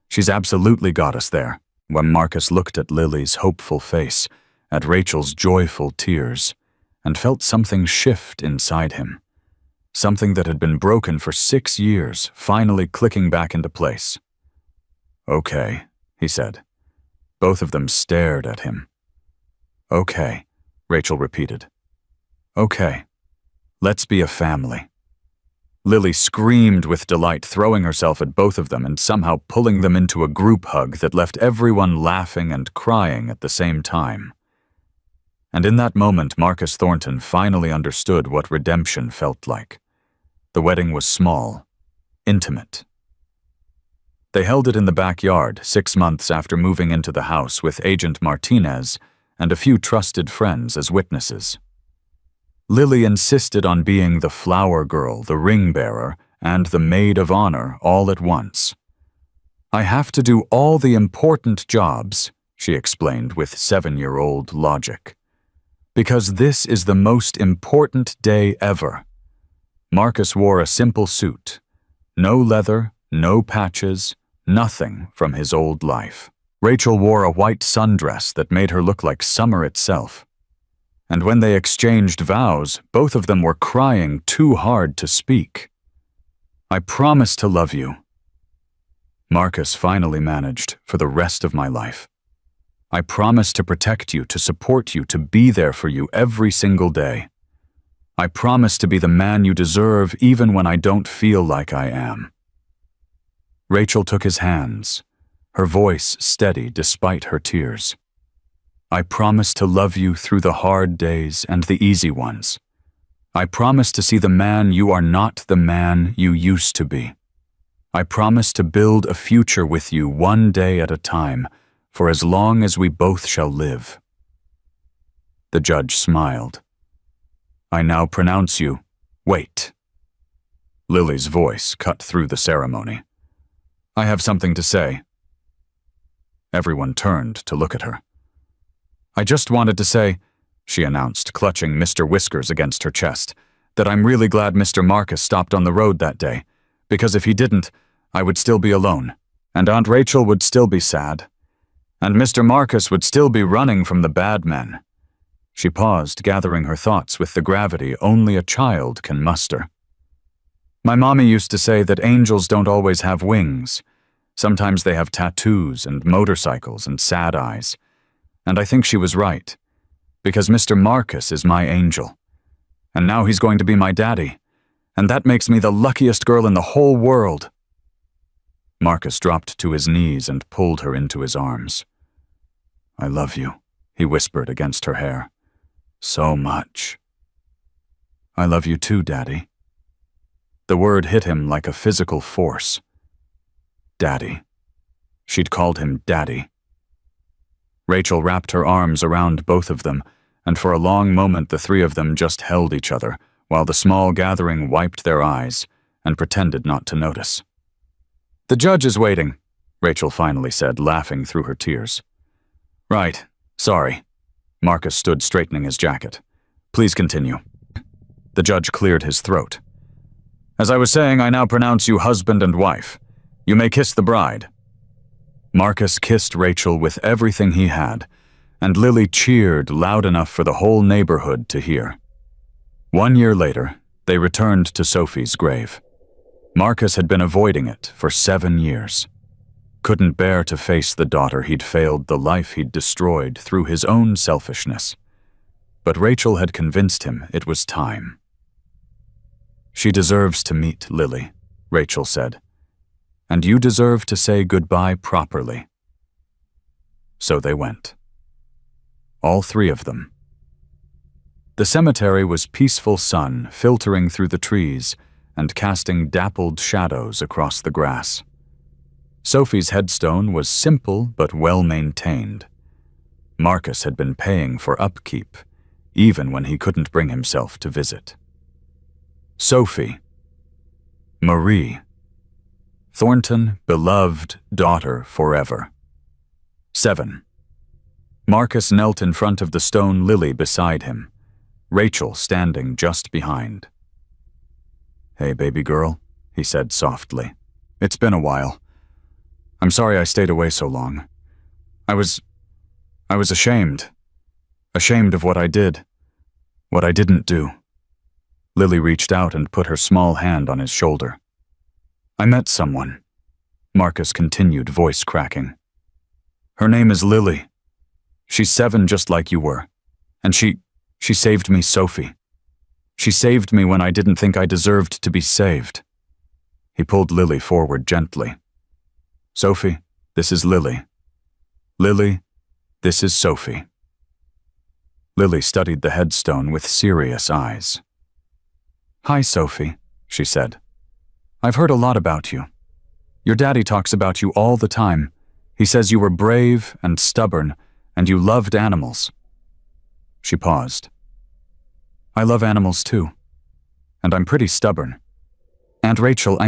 "She's absolutely got us there." When Marcus looked at Lily's hopeful face, at Rachel's joyful tears, and felt something shift inside him. Something that had been broken for 6 years, finally clicking back into place. "Okay," he said. Both of them stared at him. "Okay," Rachel repeated. Okay, let's be a family. Lily screamed with delight, throwing herself at both of them and somehow pulling them into a group hug that left everyone laughing and crying at the same time. And in that moment, Marcus Thornton finally understood what redemption felt like. The wedding was small, intimate. They held it in the backyard 6 months after moving into the house with Agent Martinez and a few trusted friends as witnesses. Lily insisted on being the flower girl, the ring bearer, and the maid of honor all at once. I have to do all the important jobs, she explained with 7-year-old logic. Because this is the most important day ever. Marcus wore a simple suit. No leather, no patches, nothing from his old life. Rachel wore a white sundress that made her look like summer itself. And when they exchanged vows, both of them were crying too hard to speak. I promise to love you. Marcus finally managed for the rest of my life. I promise to protect you, to support you, to be there for you every single day. I promise to be the man you deserve even when I don't feel like I am. Rachel took his hands, her voice steady despite her tears. I promise to love you through the hard days and the easy ones. I promise to see the man you are not the man you used to be. I promise to build a future with you one day at a time, for as long as we both shall live. The judge smiled. I now pronounce you, wait. Lily's voice cut through the ceremony. I have something to say. Everyone turned to look at her. I just wanted to say, she announced, clutching Mr. Whiskers against her chest, that I'm really glad Mr. Marcus stopped on the road that day, because if he didn't, I would still be alone, and Aunt Rachel would still be sad, and Mr. Marcus would still be running from the bad men. She paused, gathering her thoughts with the gravity only a child can muster. My mommy used to say that angels don't always have wings. Sometimes they have tattoos and motorcycles and sad eyes. And I think she was right, because Mr. Marcus is my angel. And now he's going to be my daddy, and that makes me the luckiest girl in the whole world. Marcus dropped to his knees and pulled her into his arms. I love you, he whispered against her hair. So much. I love you too, Daddy. The word hit him like a physical force. Daddy. She'd called him Daddy. Rachel wrapped her arms around both of them, and for a long moment the three of them just held each other, while the small gathering wiped their eyes and pretended not to notice. The judge is waiting, Rachel finally said, laughing through her tears. Right, sorry. Marcus stood straightening his jacket. Please continue. The judge cleared his throat. As I was saying, I now pronounce you husband and wife. You may kiss the bride. Marcus kissed Rachel with everything he had, and Lily cheered loud enough for the whole neighborhood to hear. 1 year later, they returned to Sophie's grave. Marcus had been avoiding it for 7 years. Couldn't bear to face the daughter he'd failed, the life he'd destroyed through his own selfishness. But Rachel had convinced him it was time. She deserves to meet Lily, Rachel said. And you deserve to say goodbye properly. So they went. All three of them. The cemetery was peaceful sun filtering through the trees and casting dappled shadows across the grass. Sophie's headstone was simple but well-maintained. Marcus had been paying for upkeep, even when he couldn't bring himself to visit. Sophie. Marie. Thornton, beloved daughter forever. 7. Marcus knelt in front of the stone lily beside him, Rachel standing just behind. Hey, baby girl, he said softly. It's been a while. I'm sorry I stayed away so long. I was ashamed. Ashamed of what I did. What I didn't do. Lily reached out and put her small hand on his shoulder. I met someone, Marcus continued, voice cracking. Her name is Lily. She's 7 just like you were, and she She saved me, Sophie. She saved me when I didn't think I deserved to be saved. He pulled Lily forward gently. Sophie, this is Lily. Lily, this is Sophie. Lily studied the headstone with serious eyes. Hi, Sophie, she said. I've heard a lot about you. Your daddy talks about you all the time. He says you were brave and stubborn, and you loved animals. She paused. I love animals too, and I'm pretty stubborn. Aunt Rachel,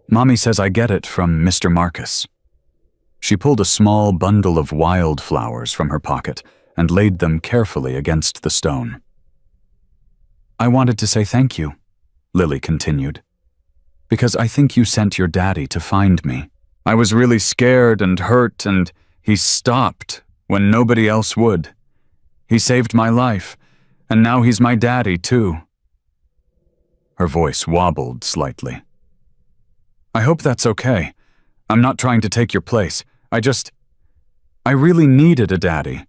Mommy says I get it from Mr. Marcus. She pulled a small bundle of wildflowers from her pocket and laid them carefully against the stone. I wanted to say thank you, Lily continued, because I think you sent your daddy to find me. I was really scared and hurt, and he stopped when nobody else would. He saved my life, and now he's my daddy too. Her voice wobbled slightly. I hope that's okay. I'm not trying to take your place. I really needed a daddy,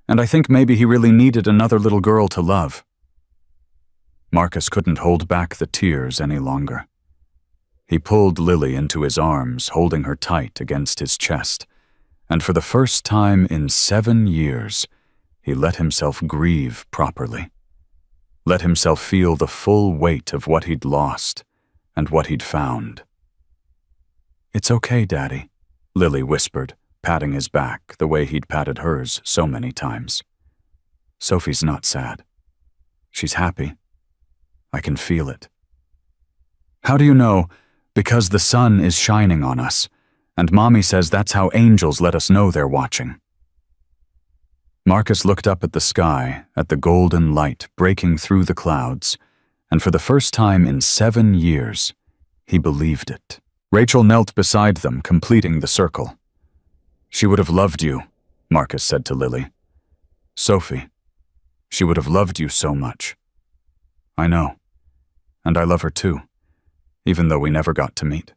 and I think maybe he really needed another little girl to love. Marcus couldn't hold back the tears any longer. He pulled Lily into his arms, holding her tight against his chest, and for the first time in 7 years, he let himself grieve properly. Let himself feel the full weight of what he'd lost and what he'd found. It's okay, Daddy, Lily whispered, patting his back the way he'd patted hers so many times. Sophie's not sad. She's happy. I can feel it. How do you know? Because the sun is shining on us, and Mommy says that's how angels let us know they're watching. Marcus looked up at the sky, at the golden light breaking through the clouds, and for the first time in 7 years, he believed it. Rachel knelt beside them, completing the circle. She would have loved you, Marcus said to Lily. Sophie, she would have loved you so much. I know, and I love her too, even though we never got to meet.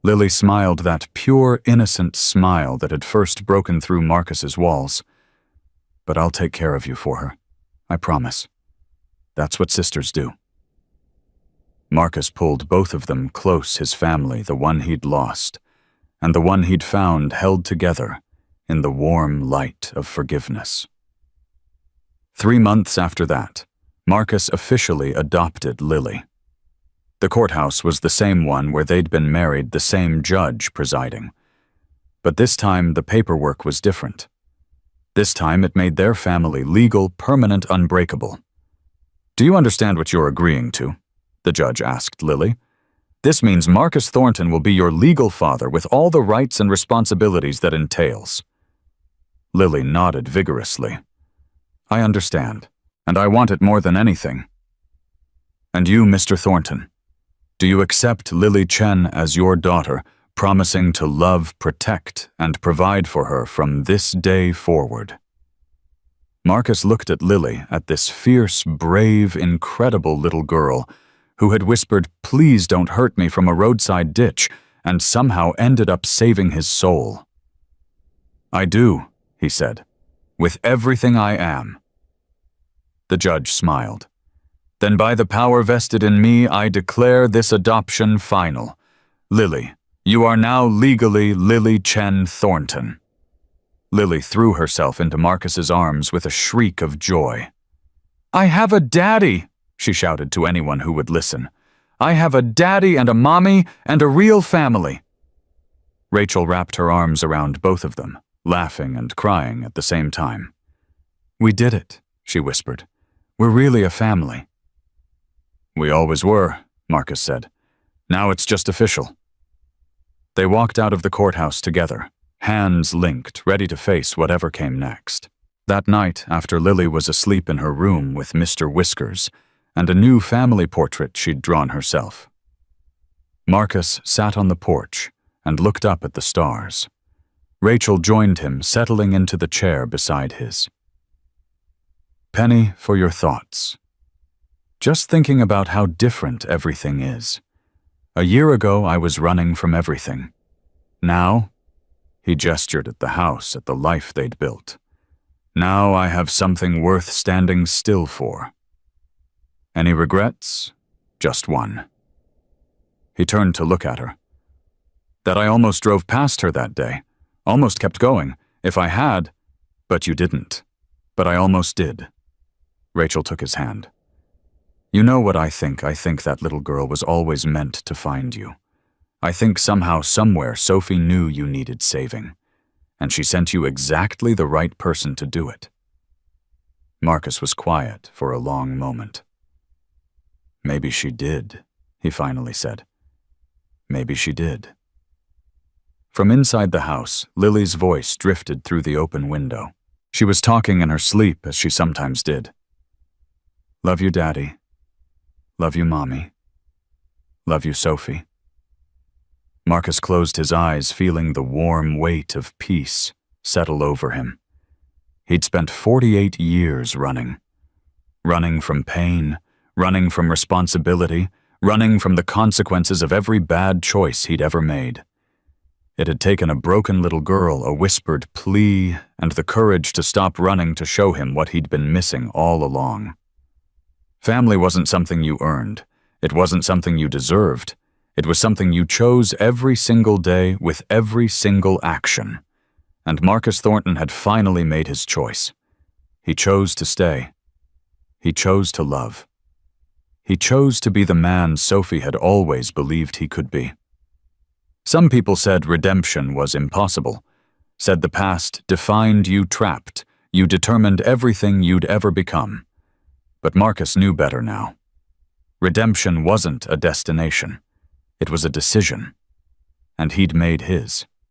Lily smiled that pure, innocent smile that had first broken through Marcus's walls. But I'll take care of you for her, I promise. That's what sisters do. Marcus pulled both of them close, his family, the one he'd lost, and the one he'd found held together in the warm light of forgiveness. 3 months after that, Marcus officially adopted Lily. The courthouse was the same one where they'd been married, the same judge presiding. But this time the paperwork was different. This time it made their family legal, permanent, unbreakable. Do you understand what you're agreeing to? The judge asked Lily. This means Marcus Thornton will be your legal father with all the rights and responsibilities that entails. Lily nodded vigorously. I understand, and I want it more than anything. And you, Mr. Thornton, do you accept Lily Chen as your daughter, promising to love, protect, and provide for her from this day forward? Marcus looked at Lily, at this fierce, brave, incredible little girl who had whispered, "Please don't hurt me," from a roadside ditch, and somehow ended up saving his soul. I do, he said, with everything I am. The judge smiled. Then by the power vested in me, I declare this adoption final. Lily, you are now legally Lily Chen Thornton. Lily threw herself into Marcus's arms with a shriek of joy. I have a daddy, she shouted to anyone who would listen. I have a daddy and a mommy and a real family. Rachel wrapped her arms around both of them, laughing and crying at the same time. We did it, she whispered. We're really a family. We always were, Marcus said. Now it's just official. They walked out of the courthouse together, hands linked, ready to face whatever came next. That night, after Lily was asleep in her room with Mr. Whiskers and a new family portrait she'd drawn herself, Marcus sat on the porch and looked up at the stars. Rachel joined him, settling into the chair beside his. Penny, for your thoughts. Just thinking about how different everything is. A year ago, I was running from everything. Now, he gestured at the house, at the life they'd built. Now I have something worth standing still for. Any regrets? Just one. He turned to look at her. That I almost drove past her that day. Almost kept going. If I had... But you didn't. But I almost did. Rachel took his hand. You know what I think? I think that little girl was always meant to find you. I think somehow, somewhere, Sophie knew you needed saving, and she sent you exactly the right person to do it. Marcus was quiet for a long moment. Maybe she did, he finally said. Maybe she did. From inside the house, Lily's voice drifted through the open window. She was talking in her sleep, as she sometimes did. Love you, Daddy. Love you, Mommy. Love you, Sophie. Marcus closed his eyes, feeling the warm weight of peace settle over him. He'd spent 48 years running. Running from pain, running from responsibility, running from the consequences of every bad choice he'd ever made. It had taken a broken little girl, a whispered plea, and the courage to stop running to show him what he'd been missing all along. Family wasn't something you earned. It wasn't something you deserved. It was something you chose every single day with every single action. And Marcus Thornton had finally made his choice. He chose to stay. He chose to love. He chose to be the man Sophie had always believed he could be. Some people said redemption was impossible, said the past defined you trapped, you determined everything you'd ever become. But Marcus knew better now. Redemption wasn't a destination. It was a decision. And he'd made his.